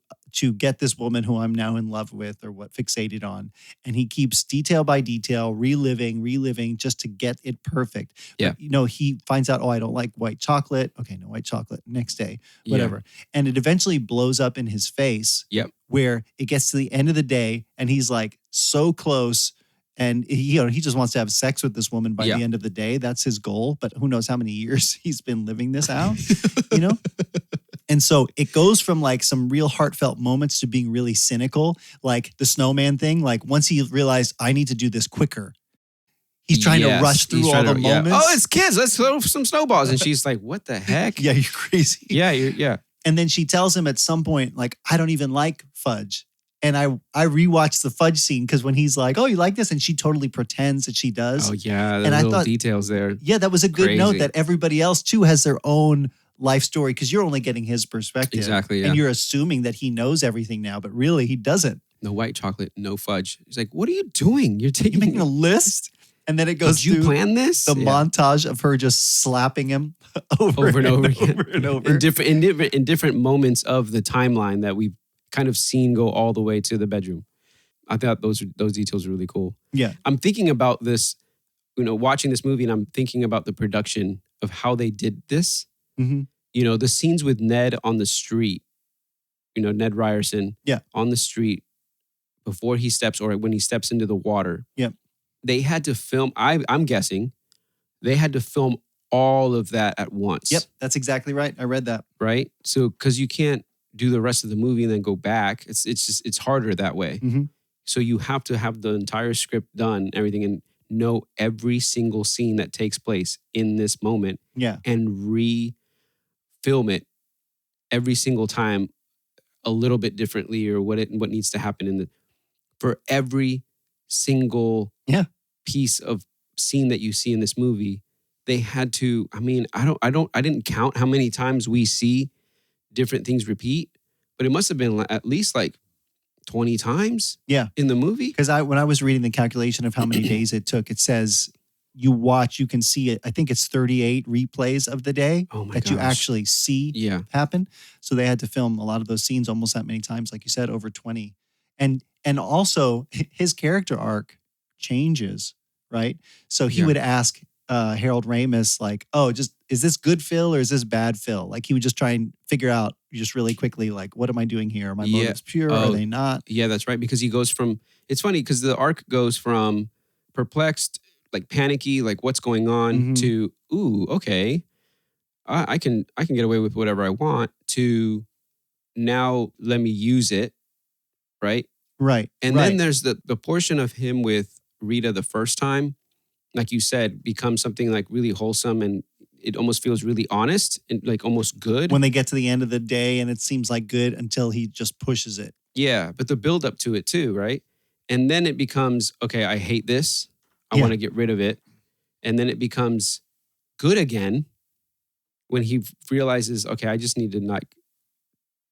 get this woman who I'm now in love with or fixated on. And he keeps detail by detail, reliving just to get it perfect. Yeah. But, he finds out, oh, I don't like white chocolate. Okay, no white chocolate. Next day, whatever. Yeah. And it eventually blows up in his face. Yep. Where it gets to the end of the day and he's like so close. And he just wants to have sex with this woman by the end of the day. That's his goal. But who knows how many years he's been living this out, And so it goes from like some real heartfelt moments to being really cynical, like the snowman thing. Like once he realized, I need to do this quicker, he's trying to rush through all the moments. Oh, it's kids. Let's throw some snowballs. And she's like, what the heck? Yeah, you're crazy. Yeah. And then she tells him at some point, like, I don't even like fudge. And I rewatched the fudge scene because when he's like, oh, you like this? And she totally pretends that she does. Oh, yeah. And I thought, details there. Yeah, that was a good note that everybody else too has their own life story because you're only getting his perspective. Exactly, yeah. And you're assuming that he knows everything now, but really he doesn't. No white chocolate, no fudge. He's like, what are you doing? You're making a list? And then it goes Did you plan this? The montage of her just slapping him over and over again. In different moments of the timeline that we've kind of seen go all the way to the bedroom. I thought those details were really cool. Yeah. I'm thinking about this, watching this movie, and I'm thinking about the production of how they did this. Mm-hmm. The scenes with Ned on the street, Ned Ryerson on the street before he steps or when he steps into the water. Yep. They had to film, I'm guessing, they had to film all of that at once. Yep, that's exactly right. I read that. Right? So, because you can't do the rest of the movie and then go back. It's harder that way. Mm-hmm. So you have to have the entire script done, everything, and know every single scene that takes place in this moment. Yeah. And re-film it every single time a little bit differently, or what needs to happen for every single piece of scene that you see in this movie. They had to, I didn't count how many times we see different things repeat, but it must have been at least like 20 times in the movie. Because when I was reading the calculation of how many days it took, it says you can see it. I think it's 38 replays of the day you actually see happen. So they had to film a lot of those scenes almost that many times, like you said, over 20. And also his character arc changes, right? So he would ask Harold Ramis, like, oh, is this good Phil or is this bad Phil? Like he would just try and figure out just really quickly, like, what am I doing here? Are my motives pure? Are they not? Yeah, that's right. Because he goes from, it's funny because the arc goes from perplexed, like panicky, like what's going on, to, ooh, okay, I can get away with whatever I want, to now let me use it, right? Right. And then there's the portion of him with Rita the first time, like you said, becomes something like really wholesome, and it almost feels really honest and like almost good. When they get to the end of the day and it seems like good until he just pushes it. Yeah, but the build up to it too, right? And then it becomes, okay, I hate this. I want to get rid of it. And then it becomes good again when he realizes, okay, I just need to not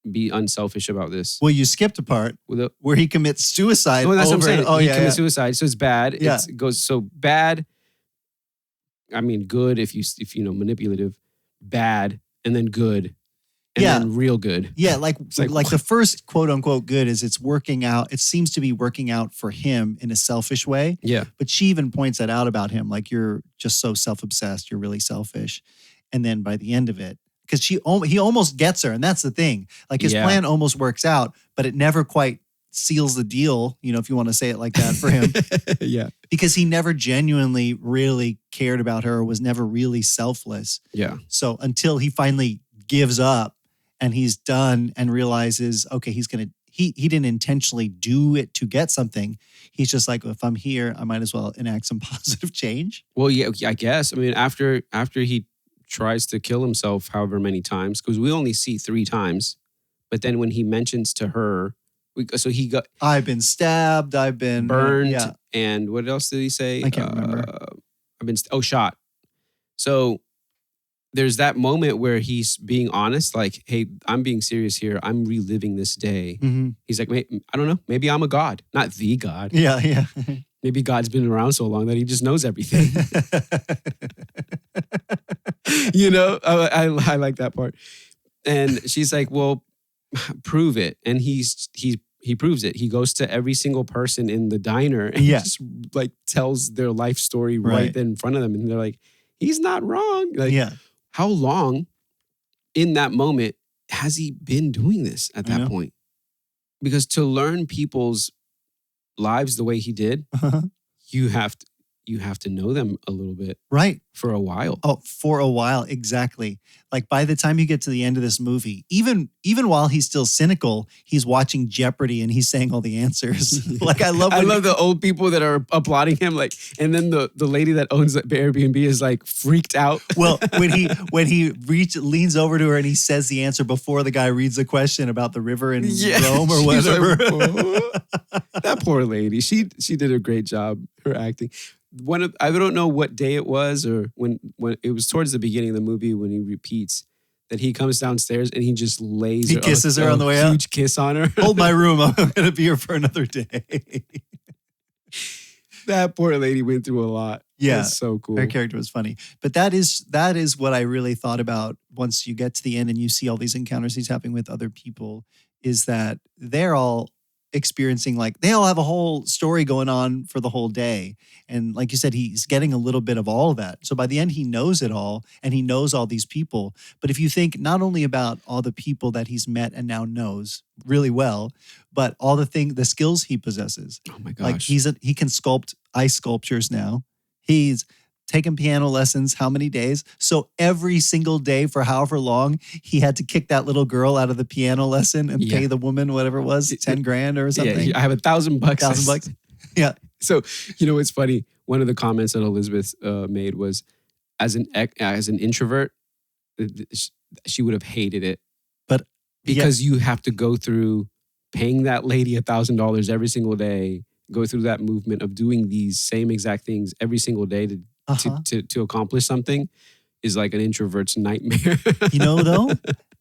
be unselfish about this. Well, you skipped a part where he commits suicide. Oh, that's what I'm saying. He commits suicide, so it's bad. Yeah. It goes so bad. I mean, good if you know, manipulative, bad, and then good, and then real good. Yeah, like the first quote unquote good is it's working out. It seems to be working out for him in a selfish way. Yeah. But she even points that out about him, like, you're just so self-obsessed. You're really selfish. And then by the end of it, because he almost gets her, and that's the thing. Like his plan almost works out, but it never quite seals the deal, if you want to say it like that for him. Yeah. Because he never genuinely really cared about her, or was never really selfless. Yeah. So until he finally gives up and he's done and realizes, okay, he didn't intentionally do it to get something. He's just like, if I'm here, I might as well enact some positive change. Well, yeah, I guess. I mean, after he tries to kill himself however many times, because we only see 3 times, but then when he mentions to her, So he got I've been stabbed. I've been burned. Yeah. And what else did he say? I can't remember. I've been shot. So there's that moment where he's being honest, like, hey, I'm being serious here. I'm reliving this day. Mm-hmm. He's like, I don't know. Maybe I'm a god, not the God. Yeah. Maybe God's been around so long that he just knows everything. I like that part. And she's like, well, prove it. And he proves it. He goes to every single person in the diner and just like tells their life story right there in front of them. And they're like, he's not wrong. Like, how long in that moment has he been doing this at that point? Because to learn people's lives the way he did, you have to know them a little bit. Right. For a while. Oh, for a while. Exactly. Like by the time you get to the end of this movie, even while he's still cynical, he's watching Jeopardy and he's saying all the answers. Like I love the old people that are applauding him. Like, and then the lady that owns the Airbnb is like freaked out. Well, when he leans over to her and he says the answer before the guy reads the question about the river in Rome or whatever. Like, that poor lady. She did a great job, her acting. I don't know what day it was or when it was towards the beginning of the movie when he repeats that he comes downstairs and he just lays he kisses her on the way out. Huge kiss on her. Hold my room. I'm going to be here for another day. That poor lady went through a lot. Yeah. That's so cool. Her character was funny. But that is what I really thought about once you get to the end and you see all these encounters he's having with other people, is that they're all experiencing, like, they all have a whole story going on for the whole day. And like you said, he's getting a little bit of all of that. So by the end, he knows it all and he knows all these people. But if you think not only about all the people that he's met and now knows really well, but all the skills he possesses. Oh my gosh. Like he can sculpt ice sculptures now. He's taken piano lessons how many days? So every single day for however long, he had to kick that little girl out of the piano lesson and pay the woman whatever it was, 10 grand or something. Yeah, I have $1,000. $1,000. Yeah. So, it's funny. One of the comments that Elizabeth made was, as an introvert, she would have hated it. But because you have to go through paying that lady $1,000 every single day, go through that movement of doing these same exact things every single day to accomplish something is like an introvert's nightmare. Though,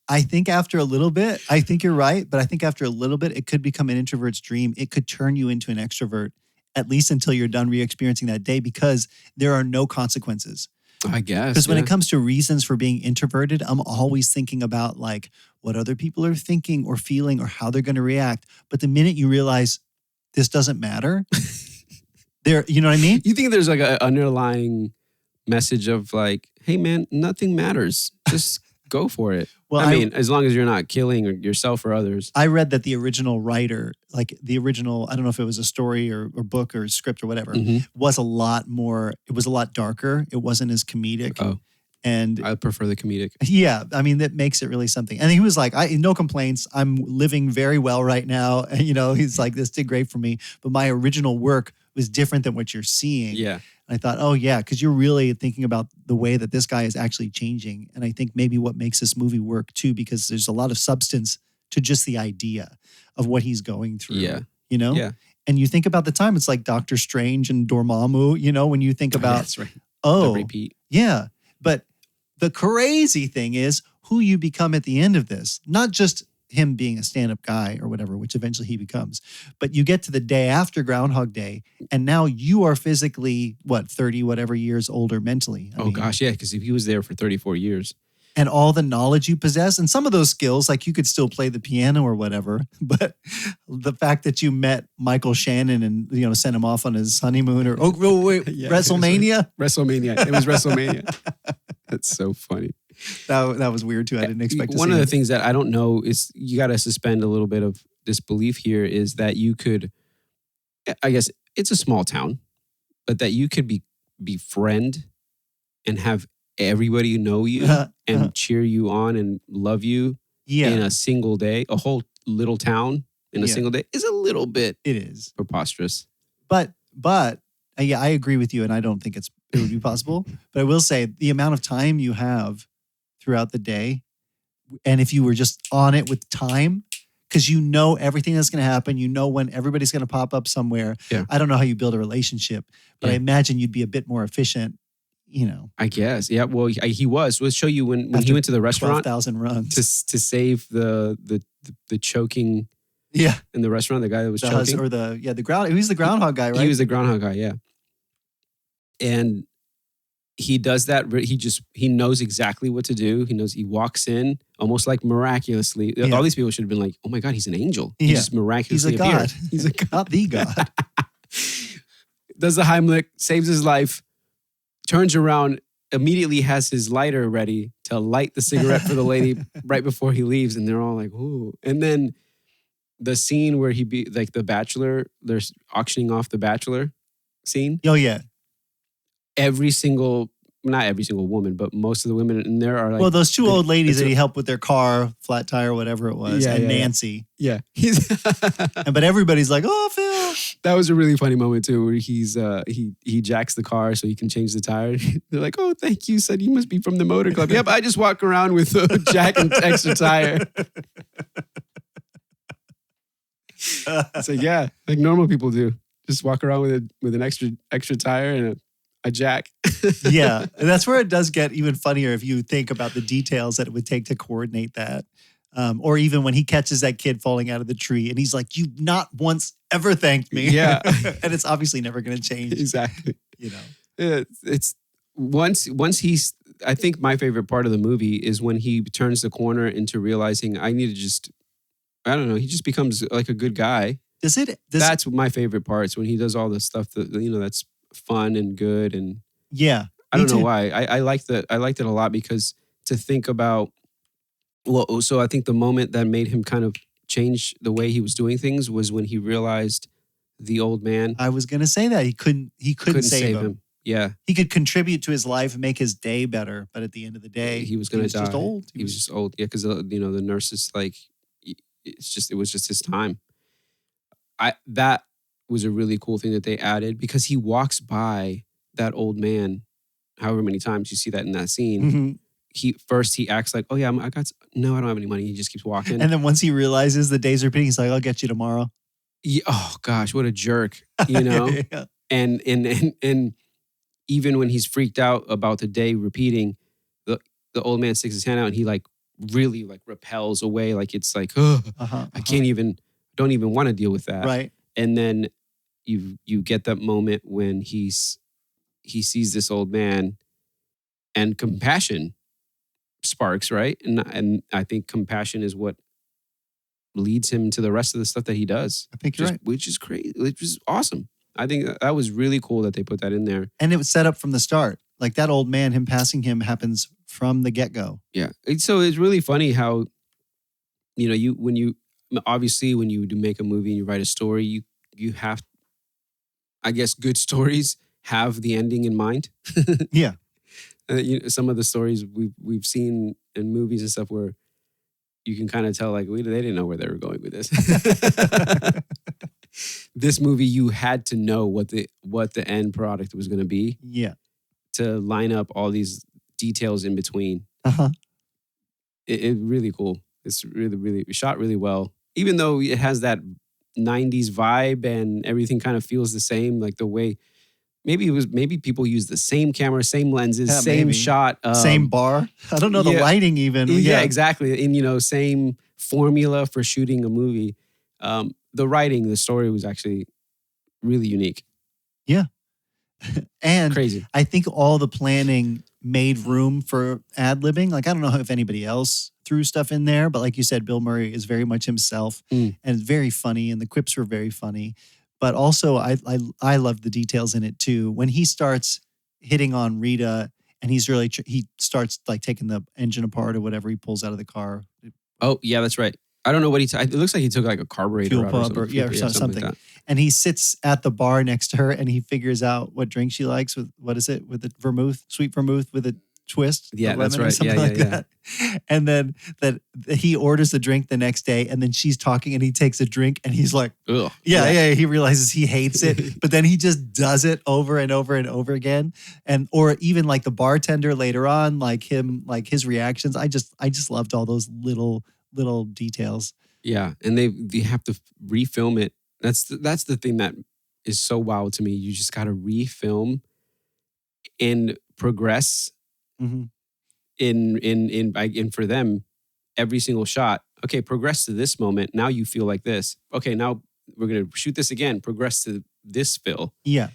I think after a little bit, I think you're right, but I think after a little bit, it could become an introvert's dream. It could turn you into an extrovert, at least until you're done re-experiencing that day, because there are no consequences. I guess. Because when it comes to reasons for being introverted, I'm always thinking about like what other people are thinking or feeling or how they're going to react. But the minute you realize this doesn't matter, you know what I mean? You think there's like an underlying message of like, hey man, nothing matters. Just go for it. Well, I mean, as long as you're not killing yourself or others. I read that the original writer, like the original, I don't know if it was a story or book or script or whatever, was a lot darker. It wasn't as comedic. Oh. And I prefer the comedic. Yeah. I mean, that makes it really something. And he was like, no complaints. I'm living very well right now. And, he's like, this did great for me. But my original work was different than what you're seeing. Yeah. And I thought, oh yeah, because you're really thinking about the way that this guy is actually changing. And I think maybe what makes this movie work too, because there's a lot of substance to just the idea of what he's going through. Yeah. Yeah. And you think about the time, it's like Doctor Strange and Dormammu, when you think about, that's right. Oh, the repeat. Yeah. But the crazy thing is who you become at the end of this, not just him being a stand-up guy or whatever, which eventually he becomes, but you get to the day after Groundhog Day, and now you are physically, 30 whatever years older mentally. I mean, gosh, yeah, because if he was there for 34 years. And all the knowledge you possess, and some of those skills, like you could still play the piano or whatever, but the fact that you met Michael Shannon and, sent him off on his honeymoon or, WrestleMania? WrestleMania. It was WrestleMania. That's so funny. That was weird too. I didn't expect to see One of the things that I don't know is you got to suspend a little bit of disbelief here is that you could, I guess it's a small town, but that you could befriend and have everybody know you and cheer you on and love you in a single day. A whole little town in a single day is a little bit preposterous. But yeah, I agree with you, and I don't think it would be possible. But I will say the amount of time you have throughout the day, and if you were just on it with time, because you know everything that's going to happen. You know when everybody's going to pop up somewhere. Yeah. I don't know how you build a relationship, but I imagine you'd be a bit more efficient, I guess. Yeah. Well, he was. Let's show you when he went to the restaurant 12,000 runs to save the choking in the restaurant, the guy that was choking. The ground. He was the groundhog guy, right? He was the groundhog guy, yeah. And he does that. He knows exactly what to do. He walks in almost like miraculously. Yeah. All these people should have been like, "Oh my God, he's an angel." He just miraculously He's a appeared. god. He's a god, not the god. Does the Heimlich, saves his life, turns around, immediately has his lighter ready to light the cigarette for the lady right before he leaves, and they're all like, "Ooh!" And then the scene where the Bachelor, they're auctioning off the Bachelor scene. Oh yeah. Not every single woman, but most of the women in there are like... Well, those two old ladies that he helped with their car, flat tire, whatever it was, and Nancy. Yeah. But everybody's like, "Oh, Phil." That was a really funny moment too, where he jacks the car so he can change the tire. They're like, "Oh, thank you, son. You must be from the motor club." "Yep, I just walk around with a jack and extra tire." It's like, yeah, like normal people do. Just walk around with an extra tire and a jack. Yeah. And that's where it does get even funnier if you think about the details that it would take to coordinate that. Or even when he catches that kid falling out of the tree and he's like, "You've not once ever thanked me." Yeah. And it's obviously never going to change. Exactly. It's once he's... I think my favorite part of the movie is when he turns the corner into realizing I need to just... I don't know. He just becomes like a good guy. That's my favorite parts, when he does all the stuff that, that's fun and good. And yeah, I don't know why. I liked it a lot, because to think about, so I think the moment that made him kind of change the way he was doing things was when he realized the old man. I was going to say that he couldn't save him. Yeah. He could contribute to his life and make his day better, but at the end of the day, he was going to die. Just old. He was just old. Yeah, because the nurse is like, it was just his time. That was a really cool thing that they added, because he walks by that old man however many times you see that in that scene. Mm-hmm. He acts like, "Oh yeah, I don't have any money." He just keeps walking. And then once he realizes the days are repeating, he's like, "I'll get you tomorrow." Yeah, oh gosh, what a jerk, Yeah. And even when he's freaked out about the day repeating, the old man sticks his hand out and he like really like repels away, like it's like, I don't even want to deal with that. Right. And then you get that moment when he sees this old man, and compassion sparks, right? And I think compassion is what leads him to the rest of the stuff that he does. I think you're right. Which is crazy. Which is awesome. I think that was really cool that they put that in there. And it was set up from the start. Like that old man, him passing him happens from the get-go. Yeah. So it's really funny how, when you do make a movie and you write a story, you have, I guess, good stories have the ending in mind. Yeah. Some of the stories we've seen in movies and stuff where you can kind of tell, like, they didn't know where they were going with this. This movie, you had to know what the end product was going to be. Yeah. To line up all these details in between. Uh-huh. It's really cool. It's really shot really well. Even though it has that 90s vibe and everything kind of feels the same, like the way maybe people use the same camera, same lenses, same shot, same bar. I don't know the lighting even. Yeah, exactly. And same formula for shooting a movie. The writing, the story was actually really unique. Yeah. And crazy. I think all the planning made room for ad-libbing. Like, I don't know if anybody else threw stuff in there, but like you said, Bill Murray is very much himself and it's very funny, and the quips were very funny. But also, I love the details in it too. When he starts hitting on Rita, and he starts like taking the engine apart or whatever he pulls out of the car. Oh yeah, that's right. I don't know what it looks like he took like a carburetor fuel out pump or something. Like that. And he sits at the bar next to her and he figures out what drink she likes with, what is it? With the vermouth, sweet vermouth with a twist. Yeah, that's right. Something like that. And then that he orders the drink the next day, and then she's talking and he takes a drink and he's like, ugh. Yeah. He realizes he hates it, but then he just does it over and over and over again. Or even like the bartender later on, like his reactions. I just loved all those little details. Yeah, and they have to refilm it. That's the thing that is so wild to me. You just got to refilm and progress Mm-hmm. in for them every single shot. Okay, progress to this moment. Now you feel like this. Okay, now we're gonna shoot this again. Progress to this fill. Yeah.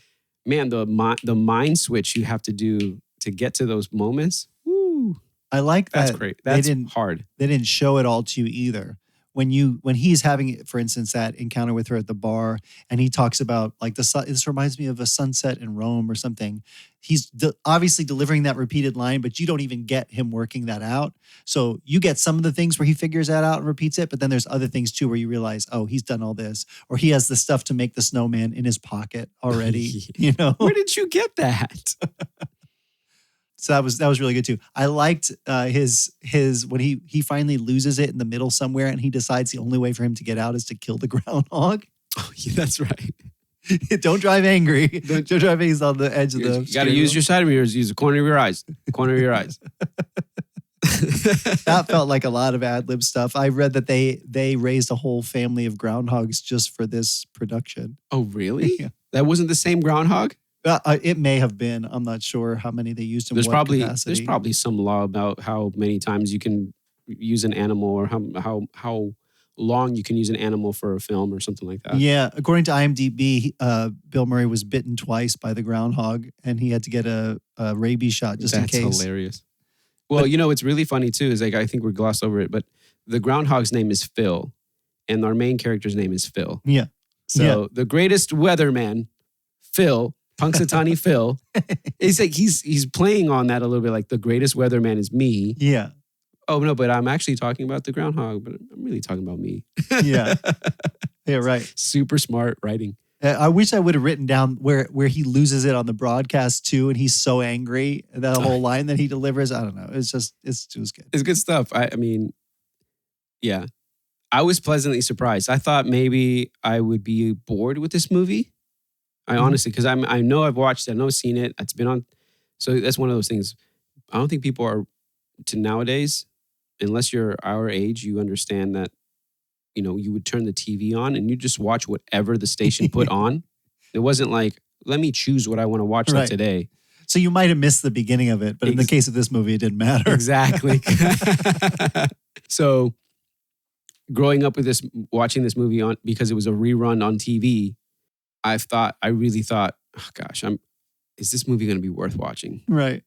Man, the mind switch you have to do to get to those moments. Woo, I like that. that's great. That's hard. They didn't show it all to you either. When he's having, for instance, that encounter with her at the bar, and he talks about like this reminds me of a sunset in Rome or something. He's obviously delivering that repeated line, but you don't even get him working that out. So you get some of the things where he figures that out and repeats it, but then there's other things too where you realize, oh, he's done all this, or he has the stuff to make the snowman in his pocket already. You know, Where did you get that? so that was really good too. I liked his when he finally loses it in the middle somewhere, and he decides the only way for him to get out is to kill the groundhog. Oh, yeah, that's right. Don't drive angry. Don't drive angry. He's on the edge of the. You got to use your side mirrors. Use the corner of your eyes. Corner of your eyes. That felt like a lot of ad lib stuff. I read that they raised a whole family of groundhogs just for this production. Oh, really? Yeah. That wasn't the same groundhog? It may have been. I'm not sure how many they used in There's what probably capacity. some law about how many times you can use an animal, or how long you can use an animal for a film or something like that. Yeah, according to IMDb, Bill Murray was bitten twice by the groundhog, and he had to get a rabies shot just in case. That's hilarious. Well, what's really funny too is like I think we glossed over it, but the groundhog's name is Phil, and our main character's name is Phil. Yeah. So the greatest weatherman, Phil, Punxsutawney Phil, it's like he's playing on that a little bit, like the greatest weatherman is me. Yeah. Oh no, but I'm actually talking about the groundhog, but I'm really talking about me. Yeah. Yeah, right. Super smart writing. I wish I would have written down where he loses it on the broadcast too, and he's so angry. That whole line that he delivers, I don't know. It was good. It's good stuff. I mean, yeah. I was pleasantly surprised. I thought maybe I would be bored with this movie. I honestly, because I know I've watched it, I know I've seen it. It's been on. So that's one of those things. I don't think people are to nowadays, unless you're our age, you understand that, you would turn the TV on and you just watch whatever the station put on. It wasn't like, let me choose what I want to watch today. So you might have missed the beginning of it, but in the case of this movie, it didn't matter. Exactly. So growing up with watching this movie on, because it was a rerun on TV, I really thought, oh gosh, is this movie going to be worth watching? Right.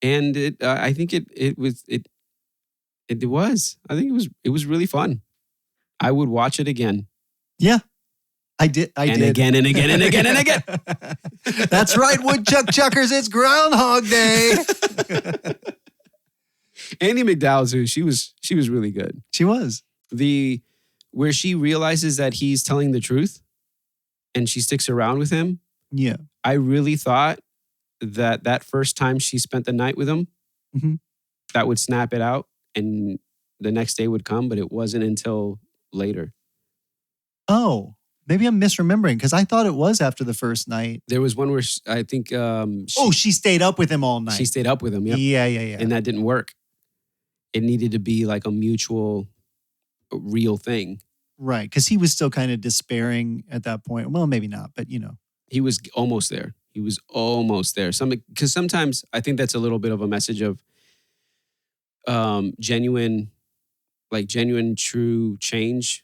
And I think it was. I think it was really fun. I would watch it again. Yeah, I did. Again and again and again and again. That's right, woodchuck-chuckers. It's Groundhog Day. Andie MacDowell too. She was really good. She was. Where she realizes that he's telling the truth, and she sticks around with him. Yeah. I really thought that first time she spent the night with him, that would snap it out, and the next day would come, but it wasn't until later. Oh, maybe I'm misremembering, because I thought it was after the first night. There was one where I think... she stayed up with him all night. She stayed up with him, yep. Yeah. And that didn't work. It needed to be like a mutual, real thing. Right, because he was still kind of despairing at that point. Well, maybe not, but He was almost there. Because sometimes I think that's a little bit of a message of genuine, true change,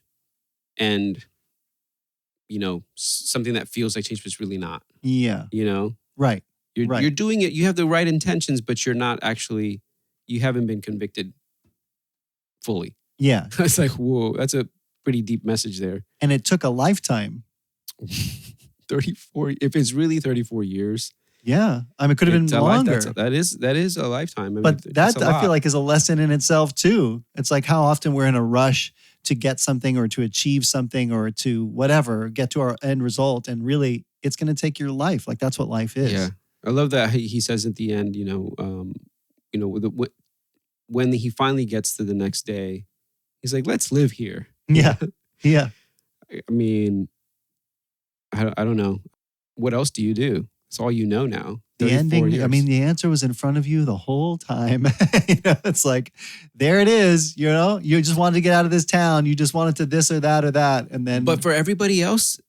and something that feels like change, but it's really not. Yeah. Right. You're doing it. You have the right intentions, but you're not actually. You haven't been convicted fully. Yeah. It's like, whoa, that's a pretty deep message there. And it took a lifetime. 34. If it's really 34 years. Yeah. I mean, it could have been longer. That is a lifetime. But that I feel like is a lesson in itself too. It's like how often we're in a rush to get something or to achieve something or to whatever, get to our end result. And really, it's going to take your life. Like that's what life is. Yeah. I love that he says at the end, when he finally gets to the next day, he's like, let's live here. Yeah. Yeah. I mean, I don't know. What else do you do? It's all you know now. The 34 ending, years. I mean, the answer was in front of you the whole time. It's like, there it is, you just wanted to get out of this town. You just wanted to this or that or that. And then But for everybody else,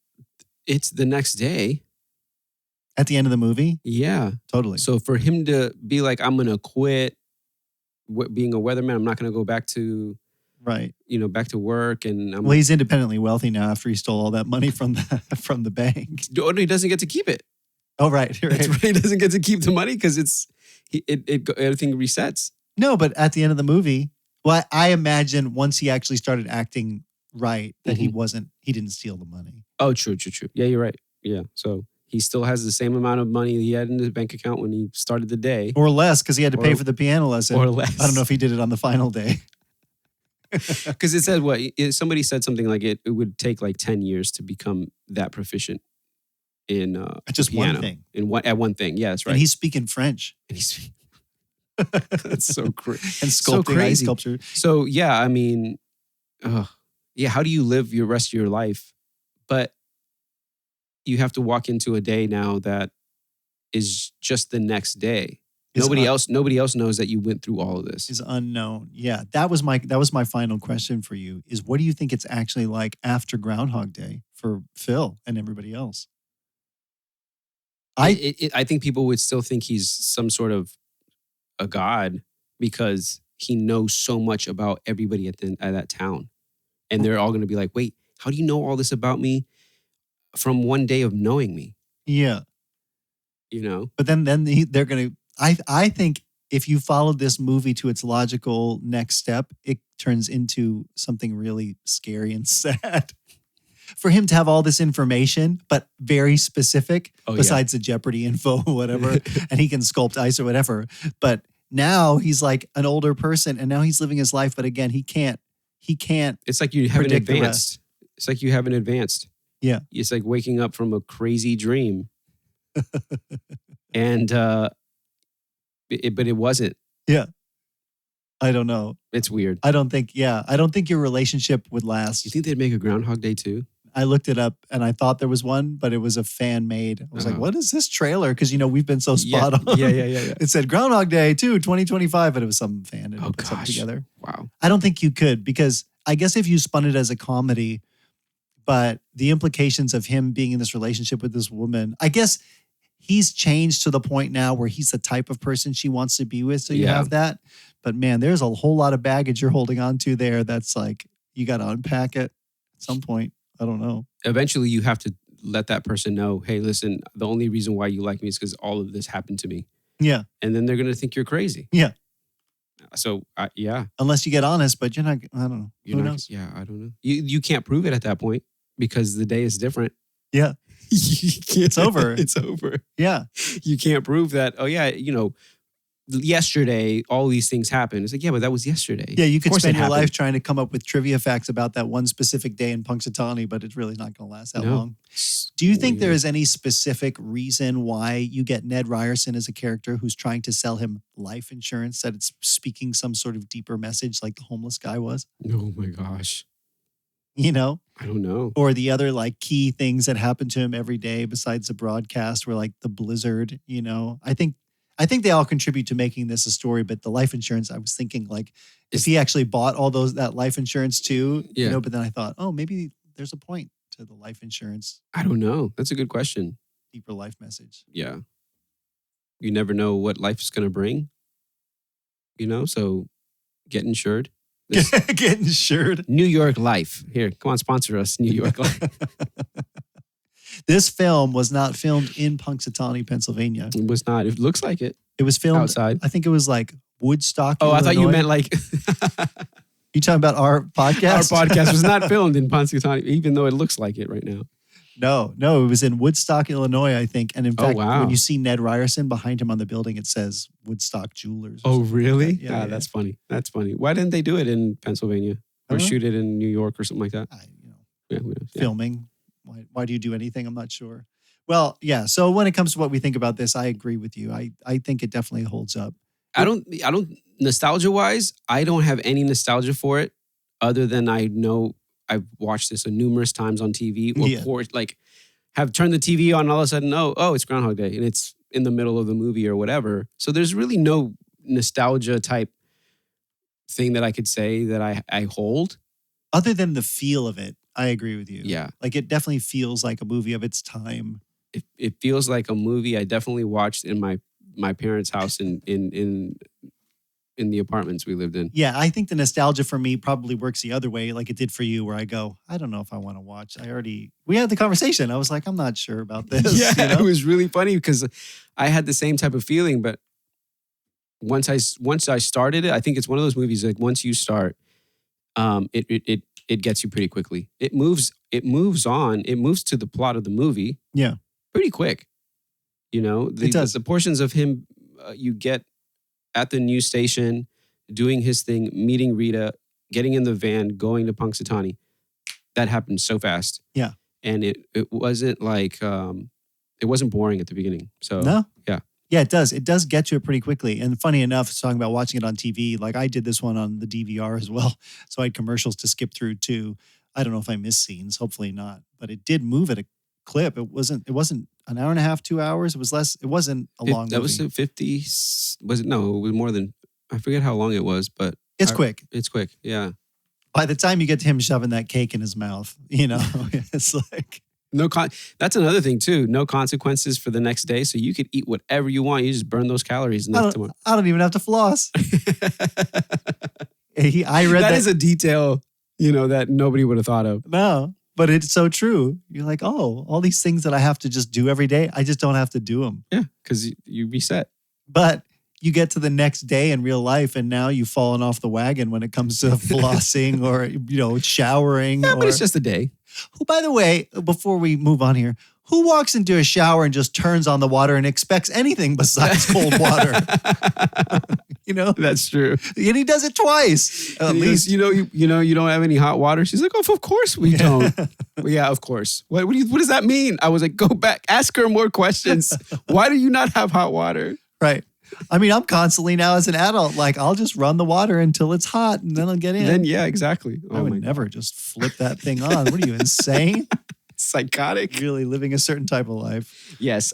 it's the next day. at the end of the movie, Yeah. totally. So for him to be like, I'm going to quit being a weatherman, I'm not going to go back to, Right. back to work. And Well, he's independently wealthy now after he stole all that money from the bank. he doesn't get to keep it. Oh, right. That's right. He doesn't get to keep the money because everything resets. No, but at the end of the movie, well, I imagine once he actually started acting right, that he didn't steal the money. Oh, true. Yeah, you're right. Yeah. So he still has the same amount of money he had in his bank account when he started the day. Or less, because he had to pay for the piano lesson. Or less. I don't know if he did it on the final day. Because it said somebody said something like it would take like 10 years to become that proficient in Just piano. one thing. At one thing. Yeah, that's right. And he's speaking French. And he's that's so crazy. And So sculpting ice crazy. sculpture. So yeah, I mean, how do you live your rest of your life? But you have to walk into a day now that is just the next day. Nobody else knows that you went through all of this. Is unknown. Yeah, that was my final question for you. Is what do you think it's actually like after Groundhog Day for Phil and everybody else? I think people would still think he's some sort of a god because he knows so much about everybody at that town. And they're all going to be like, wait, how do you know all this about me from one day of knowing me? Yeah. But then they're going to, I think if you followed this movie to its logical next step, it turns into something really scary and sad. For him to have all this information, but very specific, besides the Jeopardy info or whatever, and he can sculpt ice or whatever. But now he's like an older person, and now he's living his life. But again, he can't. It's like you haven't predict the advanced. It's like you haven't advanced. Yeah. It's like waking up from a crazy dream. And but it wasn't. Yeah. I don't know. It's weird. I don't think your relationship would last. You think they'd make a Groundhog Day too? I looked it up and I thought there was one, but it was a fan made. I was like, what is this trailer? Because, we've been so spot on. Yeah. It said Groundhog Day 2, 2025, but it was some fan that put something together. Wow. I don't think you could, because I guess if you spun it as a comedy, but the implications of him being in this relationship with this woman, I guess he's changed to the point now where he's the type of person she wants to be with. So you have that. But man, there's a whole lot of baggage you're holding on to there. That's like, you got to unpack it at some point. I don't know. Eventually you have to let that person know, hey, listen, the only reason why you like me is because all of this happened to me. Yeah. And then they're going to think you're crazy. Yeah. So, yeah. Unless you get honest, but you're not, I don't know. Who knows? Yeah, I don't know. You can't prove it at that point because the day is different. Yeah. It's over. It's over. Yeah. You can't prove that, yesterday, all these things happened. It's like, yeah, but that was yesterday. Yeah, you could spend your life trying to come up with trivia facts about that one specific day in Punxsutawney, but it's really not going to last that long. Do you think there is any specific reason why you get Ned Ryerson as a character who's trying to sell him life insurance, that it's speaking some sort of deeper message like the homeless guy was? Oh my gosh. I don't know. Or the other like key things that happen to him every day besides the broadcast were like the blizzard, I think they all contribute to making this a story, but the life insurance, I was thinking like if he actually bought all that life insurance too, but then I thought, maybe there's a point to the life insurance. I don't know. That's a good question. Deeper life message. Yeah. You never know what life is going to bring, so get insured. Get insured. New York Life. Here, come on, sponsor us, New York Life. This film was not filmed in Punxsutawney, Pennsylvania. It was not. It looks like it. It was filmed outside. I think it was like Woodstock. Oh, Illinois. I thought you meant like. You talking about our podcast? Our podcast was not filmed in Punxsutawney, even though it looks like it right now. No, it was in Woodstock, Illinois, I think. And in fact, when you see Ned Ryerson behind him on the building, it says Woodstock Jewelers. Oh, really? Like yeah, that's funny. That's funny. Why didn't they do it in Pennsylvania or shoot it in New York or something like that? Filming. Why do you do anything? I'm not sure. Well, yeah. So when it comes to what we think about this, I agree with you. I think it definitely holds up. I don't nostalgia wise, I don't have any nostalgia for it other than I know I've watched this numerous times on TV or have turned the TV on and all of a sudden, oh, it's Groundhog Day. And it's in the middle of the movie or whatever. So there's really no nostalgia type thing that I could say that I hold. Other than the feel of it, I agree with you. Yeah. Like it definitely feels like a movie of its time. It feels like a movie I definitely watched in my parents' house in the apartments we lived in. Yeah, I think the nostalgia for me probably works the other way, like it did for you, where I go, I don't know if I want to watch. We had the conversation. I was like, I'm not sure about this. Yeah, you know? It was really funny because I had the same type of feeling, but once I started it, I think it's one of those movies like once you start, it gets you pretty quickly. It moves on. It moves to the plot of the movie. Yeah, pretty quick. You know, it does. The portions of him you get at the news station, doing his thing, meeting Rita, getting in the van, going to Punxsutawney. That happened so fast. Yeah. And it wasn't like, it wasn't boring at the beginning. So, no? Yeah. Yeah, it does. It does get to it pretty quickly. And funny enough, talking about watching it on TV, like I did this one on the DVR as well. So I had commercials to skip through too. I don't know if I missed scenes. Hopefully not. But it did move at a clip. It wasn't an hour and a half, 2 hours. It was less. It wasn't a long movie. That was 50. Was it? No, it was more than. I forget how long it was, but it's quick. It's quick. Yeah. By the time you get to him shoving that cake in his mouth, you know, it's like that's another thing too. No consequences for the next day, so you could eat whatever you want. You just burn those calories. I don't even have to floss. I read that is a detail, that nobody would have thought of. No. But it's so true. You're like, oh, all these things that I have to just do every day, I just don't have to do them. Yeah, because you reset. But you get to the next day in real life, and now you've fallen off the wagon when it comes to flossing or showering. Yeah, but it's just a day. Who, by the way, before we move on here, who walks into a shower and just turns on the water and expects anything besides cold water? That's true. And he does it twice. At least you don't have any hot water. She's like, oh, of course we don't. Well, yeah, of course. What does that mean? I was like, go back, ask her more questions. Why do you not have hot water? Right. I mean, I'm constantly now as an adult, like I'll just run the water until it's hot and then I'll get in. Then yeah, exactly. I would never just flip that thing on. What are you, insane? Psychotic. Really living a certain type of life. Yes.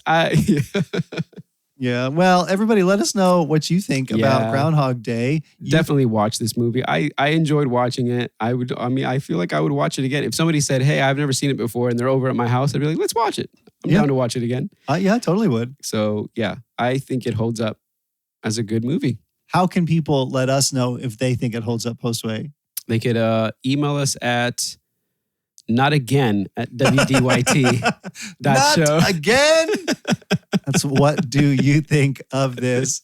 Yeah. Well, everybody let us know what you think about Groundhog Day. Definitely watch this movie. I enjoyed watching it. I feel like I would watch it again. If somebody said, hey, I've never seen it before and they're over at my house, I'd be like, let's watch it. I'm down to watch it again. Yeah, totally would. So yeah, I think it holds up as a good movie. How can people let us know if they think it holds up post-way? They could email us at notagain@wdyt.show. Not again? That's what do you think of this?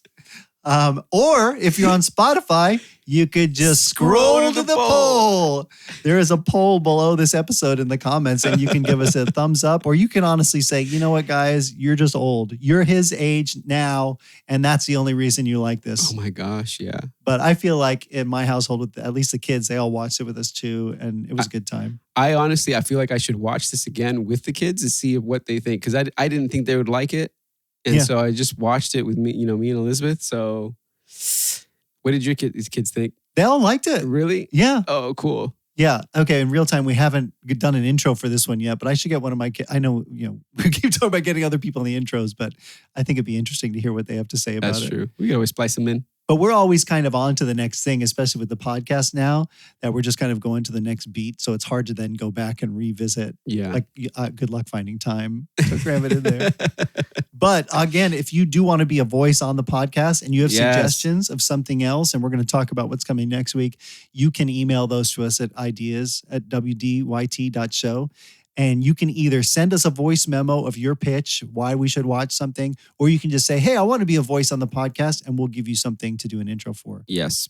Or if you're on Spotify, you could just scroll to the poll. There is a poll below this episode in the comments, and you can give us a thumbs up, or you can honestly say, you know what, guys, you're just old. You're his age now, and that's the only reason you like this. Oh my gosh, yeah. But I feel like in my household, with at least the kids, they all watched it with us too, and it was a good time. I feel like I should watch this again with the kids to see what they think, because I didn't think they would like it. And so I just watched it with me and Elizabeth. So what did your kids think? They all liked it. Really? Yeah. Oh, cool. Yeah. Okay. In real time, we haven't done an intro for this one yet, but I should get one of my kids. I know, we keep talking about getting other people in the intros, but I think it'd be interesting to hear what they have to say about it. That's true. We can always splice them in. But we're always kind of on to the next thing, especially with the podcast now, that we're just kind of going to the next beat. So it's hard to then go back and revisit. Yeah. Like, good luck finding time to cram it in there. But again, if you do want to be a voice on the podcast and you have suggestions of something else, and we're going to talk about what's coming next week, you can email those to us at ideas@wdyt.show. And you can either send us a voice memo of your pitch, why we should watch something, or you can just say, hey, I want to be a voice on the podcast, and we'll give you something to do an intro for. Yes.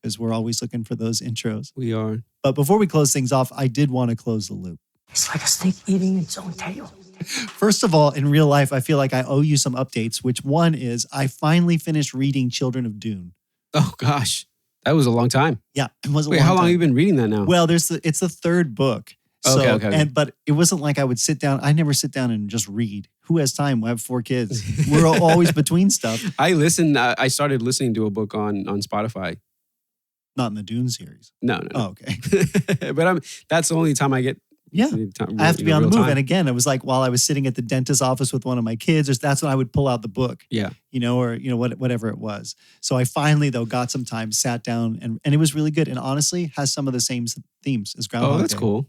Because we're always looking for those intros. We are. But before we close things off, I did want to close the loop. It's like a snake eating its own tail. First of all, in real life, I feel like I owe you some updates, which one is I finally finished reading Children of Dune. Oh, gosh. That was a long time. Yeah. It was a Wait, long how long time. have you been reading that now? Well, it's the third book. So, okay. But it wasn't like I would sit down. I never sit down and just read. Who has time? I have 4 kids. We're always between stuff. I started listening to a book on Spotify. Not in the Dune series. No. Oh, okay. But that's the only time I get Yeah. I have to be on the move. Time. And again, it was like while I was sitting at the dentist's office with one of my kids, that's when I would pull out the book. Yeah. Or whatever it was. So I finally though got some time, sat down, and it was really good. And honestly, has some of the same themes as Groundhog Day. Oh, that's cool.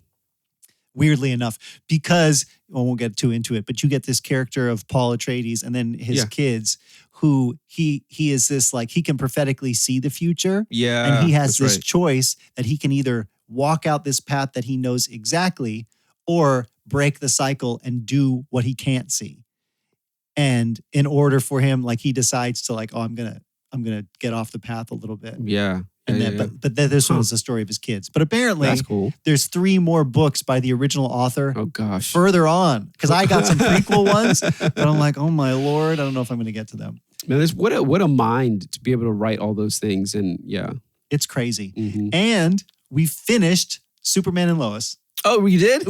Weirdly enough, because I won't get too into it, but you get this character of Paul Atreides and then his kids, who he is this like he can prophetically see the future. Yeah. And he has that's this right. choice that he can either walk out this path that he knows exactly or break the cycle and do what he can't see. And in order for him, like he decides to like, oh, I'm gonna get off the path a little bit. Yeah. And then, but then this was the story of his kids. But apparently, that's cool. There's 3 more books by the original author. Oh gosh. Further on, because I got some prequel ones, but I'm like, oh my Lord, I don't know if I'm going to get to them. Man, what a mind to be able to write all those things, and yeah, it's crazy. Mm-hmm. And we finished Superman and Lois. Oh, we did?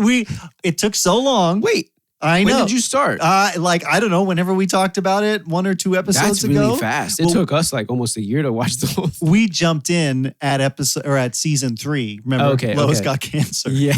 It took so long. Wait. I know. When did you start? I don't know, whenever we talked about it 1 or 2 episodes ago. That's really fast. It took us like almost a year to watch the whole thing. We jumped in at season 3. Remember, Lois got cancer. Yeah.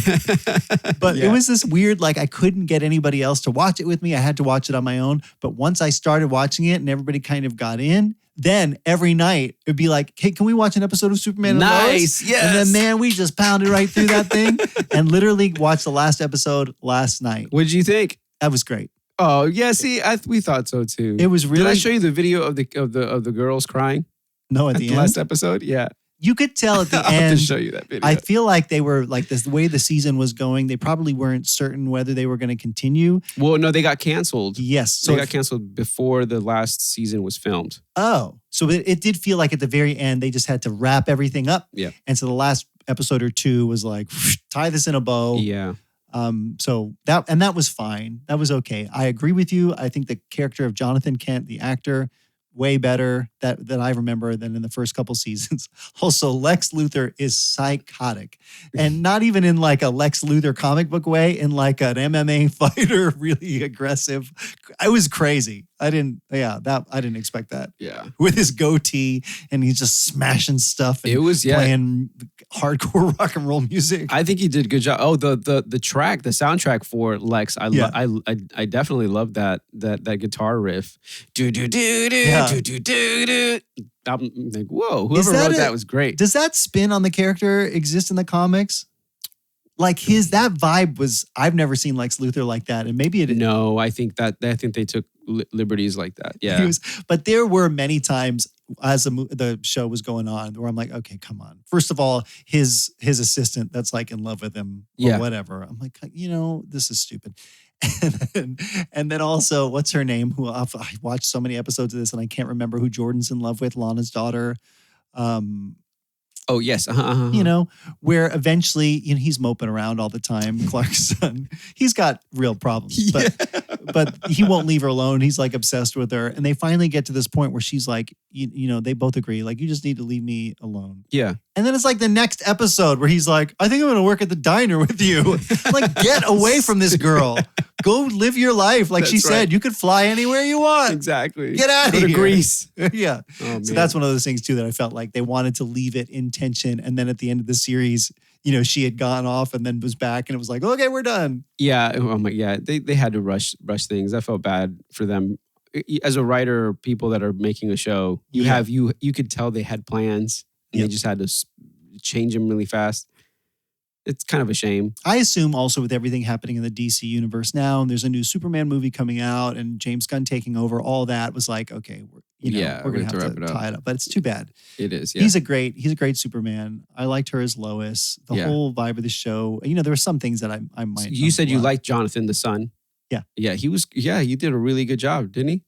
But it was this weird, like I couldn't get anybody else to watch it with me. I had to watch it on my own. But once I started watching it and everybody kind of got in, then every night it'd be like, hey, can we watch an episode of Superman and Lois? Nice, yes. And then, man, we just pounded right through that thing and literally watched the last episode last night. What did you think? That was great. Oh yeah, see, we thought so too. It was really. Did I show you the video of the girls crying? No, at the end. Last episode, yeah. You could tell at the I'll end. have to show you that video. I feel like they were like this. The way the season was going, they probably weren't certain whether they were going to continue. Well, no, they got canceled. Yes, so they got canceled before the last season was filmed. Oh, so it did feel like at the very end they just had to wrap everything up. Yeah, and so the last episode or 2 was like tie this in a bow. Yeah. So that was fine. That was okay. I agree with you. I think the character of Jonathan Kent, the actor, way better that I remember than in the first couple seasons. Also, Lex Luthor is psychotic, and not even in like a Lex Luthor comic book way, in like an MMA fighter, really aggressive. I was crazy. I didn't expect that. Yeah, with his goatee and he's just smashing stuff. And it was playing hardcore rock and roll music. I think he did a good job. Oh, the track, the soundtrack for Lex, I definitely love that guitar riff. Do do do do do do do do. I'm like, whoa! Whoever wrote that was great. Does that spin on the character exist in the comics? Like that vibe was. I've never seen Lex Luthor like that, and maybe it. No, I think they took liberties like that. Yeah, but there were many times as the show was going on where I'm like, okay, come on. First of all, his assistant that's like in love with him or whatever. I'm like, this is stupid. And then also, what's her name? Who I watched so many episodes of this and I can't remember who Jordan's in love with. Lana's daughter. Oh yes, where eventually he's moping around all the time. Clark's son, he's got real problems, but he won't leave her alone. He's like obsessed with her, and they finally get to this point where she's like, they both agree, like you just need to leave me alone. Yeah. And then it's like the next episode where he's like, I think I'm going to work at the diner with you. Like, get away from this girl. Go live your life. Like she said, you could fly anywhere you want. Exactly. Get out of here. Go to Greece. Yeah. Oh, so that's one of those things too that I felt like they wanted to leave it in tension. And then at the end of the series, she had gone off and then was back and it was like, okay, we're done. Yeah. Oh my, yeah. They had to rush things. I felt bad for them. As a writer, people that are making a show, you could tell they had plans and they just had to change them really fast. It's kind of a shame. I assume also with everything happening in the DC universe now, and there's a new Superman movie coming out and James Gunn taking over, all that was like, okay, we're going to have to tie it up. But it's too bad. It is, yeah. He's a great Superman. I liked her as Lois. The whole vibe of the show. There were some things that I might. You said you liked Jonathan the Son. Yeah. Yeah, he did a really good job, didn't he?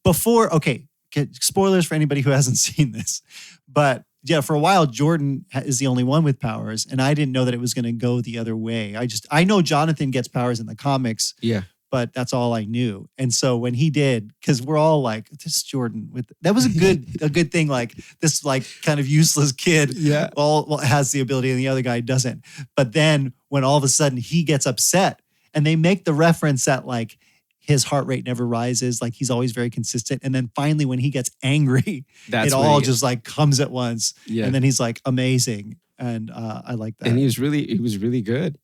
Spoilers for anybody who hasn't seen this. But yeah, for a while, Jordan is the only one with powers. And I didn't know that it was going to go the other way. I know Jonathan gets powers in the comics. Yeah. But that's all I knew. And so when he did, because we're all like, this Jordan, that was a good thing. Like this like kind of useless kid has the ability and the other guy doesn't. But then when all of a sudden he gets upset and they make the reference that like, his heart rate never rises. Like he's always very consistent. And then finally when he gets angry, it all just like comes at once. Yeah. And then he's like amazing. And I like that. And he was really good.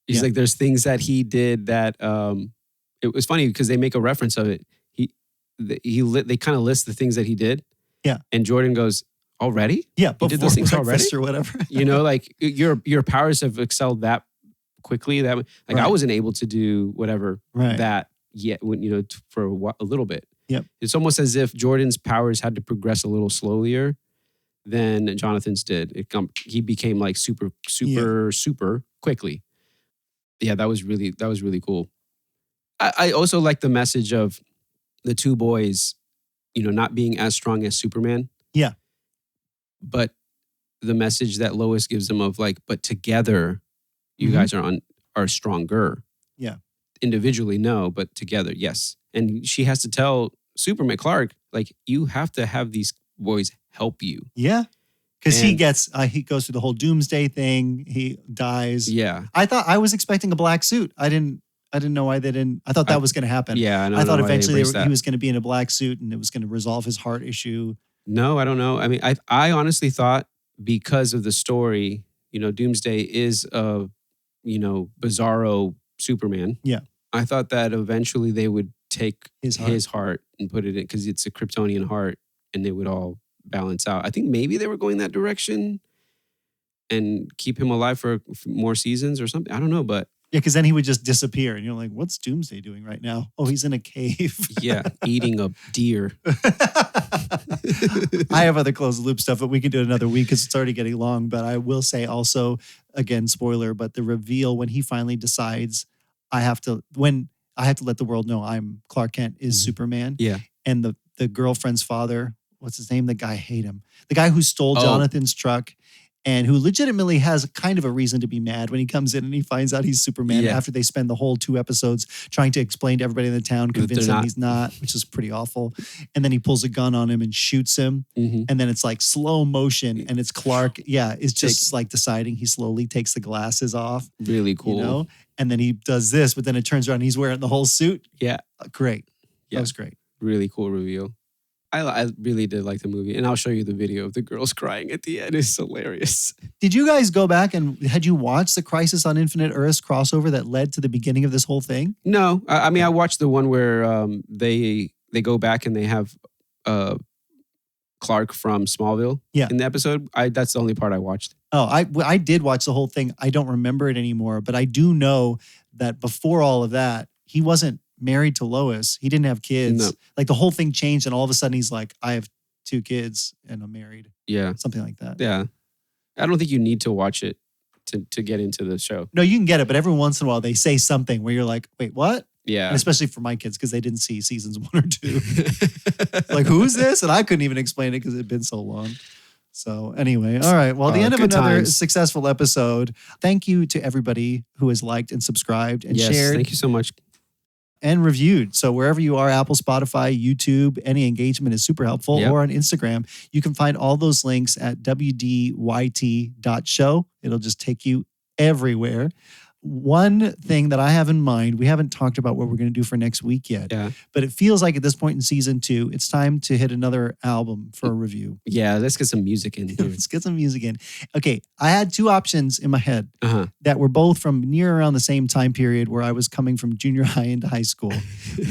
He's like, there's things that he did that it was funny because they make a reference of it. They kind of list the things that he did. Yeah. And Jordan goes, already? Yeah, You did those things already? or whatever. You know, like your powers have excelled that quickly. That like I wasn't able to do whatever that yet. When for a little bit. Yep. It's almost as if Jordan's powers had to progress a little slower than Jonathan's did. He became like super quickly. Yeah, that was really cool. I also like the message of the two boys, not being as strong as Superman. Yeah. But the message that Lois gives them of like, but together, you guys are stronger. Yeah. Individually, no, but together, yes. And she has to tell Superman, Clark, like, you have to have these boys help you. Yeah. Because he goes through the whole doomsday thing. He dies. Yeah. I was expecting a black suit. I didn't know why they didn't. I thought that was going to happen. Yeah. I thought eventually he was going to be in a black suit and it was going to resolve his heart issue. No, I don't know. I mean, I honestly thought because of the story, Doomsday is a, bizarro Superman. Yeah. I thought that eventually they would take his heart and put it in, because it's a Kryptonian heart, and they would all balance out. I think maybe they were going that direction and keep him alive for more seasons or something. I don't know, but yeah, because then he would just disappear, and you're like, "What's Doomsday doing right now?" Oh, he's in a cave. Yeah, eating a deer. I have other closed loop stuff, but we can do it another week because it's already getting long. But I will say also, again, spoiler, but the reveal when he finally decides I have to let the world know I'm Clark Kent is Superman. Yeah, and the girlfriend's father, what's his name? The guy, I hate him. The guy who stole Jonathan's truck. And who legitimately has kind of a reason to be mad when he comes in and he finds out he's Superman after they spend the whole 2 episodes trying to explain to everybody in the town, convince him he's not, which is pretty awful. And then he pulls a gun on him and shoots him. And then it's like slow motion and it's Clark. Yeah, it's just like deciding he slowly takes the glasses off. Really cool. And then he does this, but then it turns around and he's wearing the whole suit. Yeah. Great. Yeah. That was great. Really cool reveal. I really did like the movie. And I'll show you the video of the girls crying at the end. It's hilarious. Did you guys go back and had you watched the Crisis on Infinite Earths crossover that led to the beginning of this whole thing? No. I mean, I watched the one where they go back and they have Clark from Smallville in the episode. That's the only part I watched. Oh, I did watch the whole thing. I don't remember it anymore, but I do know that before all of that, he wasn't married to Lois. He didn't have kids. No. Like the whole thing changed and all of a sudden he's like, I have 2 kids and I'm married. Yeah. Something like that. Yeah. I don't think you need to watch it to get into the show. No, you can get it, but every once in a while they say something where you're like, wait, what? Yeah. And especially for my kids because they didn't see seasons 1 or 2. Like, who's this? And I couldn't even explain it because it had been so long. So anyway, all right. Well, the end of another successful episode. Thank you to everybody who has liked and subscribed and shared. Thank you so much. And reviewed. So wherever you are, Apple, Spotify, YouTube, any engagement is super helpful. Or on Instagram, you can find all those links at wdyt.show. It'll just take you everywhere. One thing that I have in mind, we haven't talked about what we're going to do for next week yet, but it feels like at this point in season 2, it's time to hit another album for a review. Yeah, let's get some music in here. Let's get some music in. Okay, I had 2 options in my head that were both from near around the same time period where I was coming from junior high into high school.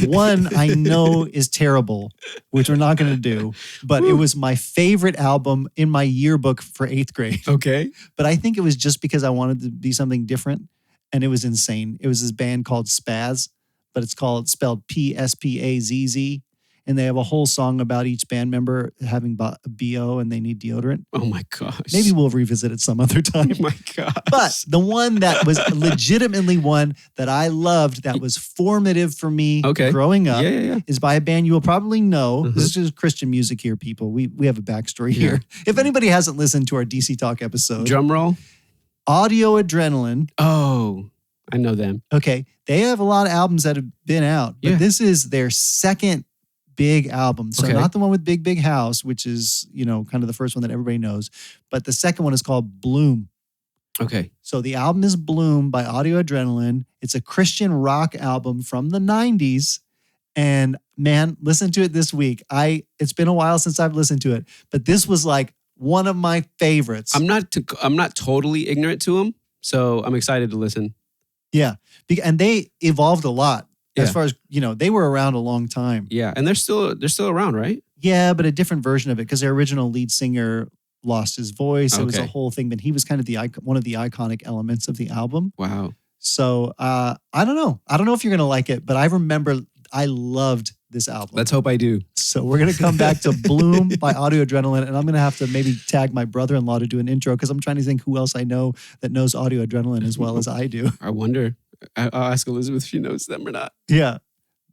One I know is terrible, which we're not going to do, but it was my favorite album in my yearbook for 8th grade. Okay. But I think it was just because I wanted to be something different. And it was insane. It was this band called Spaz, but it's spelled P-S-P-A-Z-Z. And they have a whole song about each band member having BO and they need deodorant. Oh my gosh. Maybe we'll revisit it some other time. Oh my gosh. But the one that was legitimately one that I loved, that was formative for me growing up, is by a band you will probably know. This is just Christian music here, people. We have a backstory here. If anybody hasn't listened to our DC Talk episode. Drum roll. Audio Adrenaline. Oh, I know them. Okay. They have a lot of albums that have been out, but this is their second big album. So not the one with Big Big House, which is, kind of the first one that everybody knows, but the second one is called Bloom. Okay. So the album is Bloom by Audio Adrenaline. It's a Christian rock album from the 90s. And man, listen to it this week. It's been a while since I've listened to it, but this was like one of my favorites. I'm not totally ignorant to him, so I'm excited to listen. Yeah. And they evolved a lot as Yeah. far as, they were around a long time. Yeah, and they're still around, right? Yeah, but a different version of it because their original lead singer lost his voice. It was a Okay. whole thing, but he was kind of one of the iconic elements of the album. Wow. So I don't know. I don't know if you're going to like it, but I remember I loved this album. Let's hope I do. So we're going to come back to Bloom by Audio Adrenaline, and I'm going to have to maybe tag my brother-in-law to do an intro because I'm trying to think who else I know that knows Audio Adrenaline as well as I do. I wonder. I'll ask Elizabeth if she knows them or not. Yeah.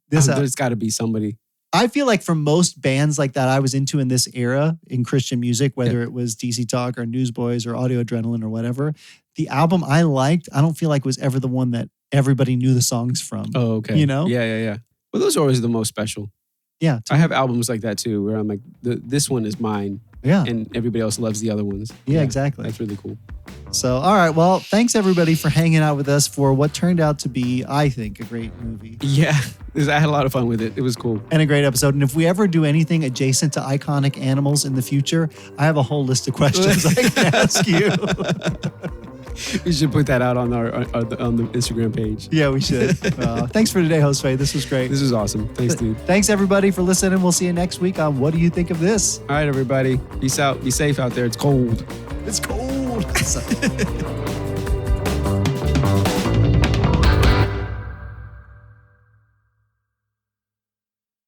There's got to be somebody. I feel like for most bands like that I was into in this era in Christian music, whether it was DC Talk or Newsboys or Audio Adrenaline or whatever, the album I liked, I don't feel like was ever the one that everybody knew the songs from. Oh, okay. You know? Yeah. Well, those are always the most special. Yeah. I have albums like that too, where I'm like, this one is mine, Yeah. and everybody else loves the other ones. Yeah, exactly. That's really cool. So, all right. Well, thanks everybody for hanging out with us for what turned out to be, I think, a great movie. Yeah, I had a lot of fun with it. It was cool. And a great episode. And if we ever do anything adjacent to iconic animals in the future, I have a whole list of questions I can ask you. We should put that out on on the Instagram page. Yeah, we should. Thanks for today, Host Faye. This was great. This was awesome. Thanks, dude. Thanks everybody for listening. We'll see you next week on What Do You Think of This? All right, everybody. Peace out. Be safe out there. It's cold. It's cold.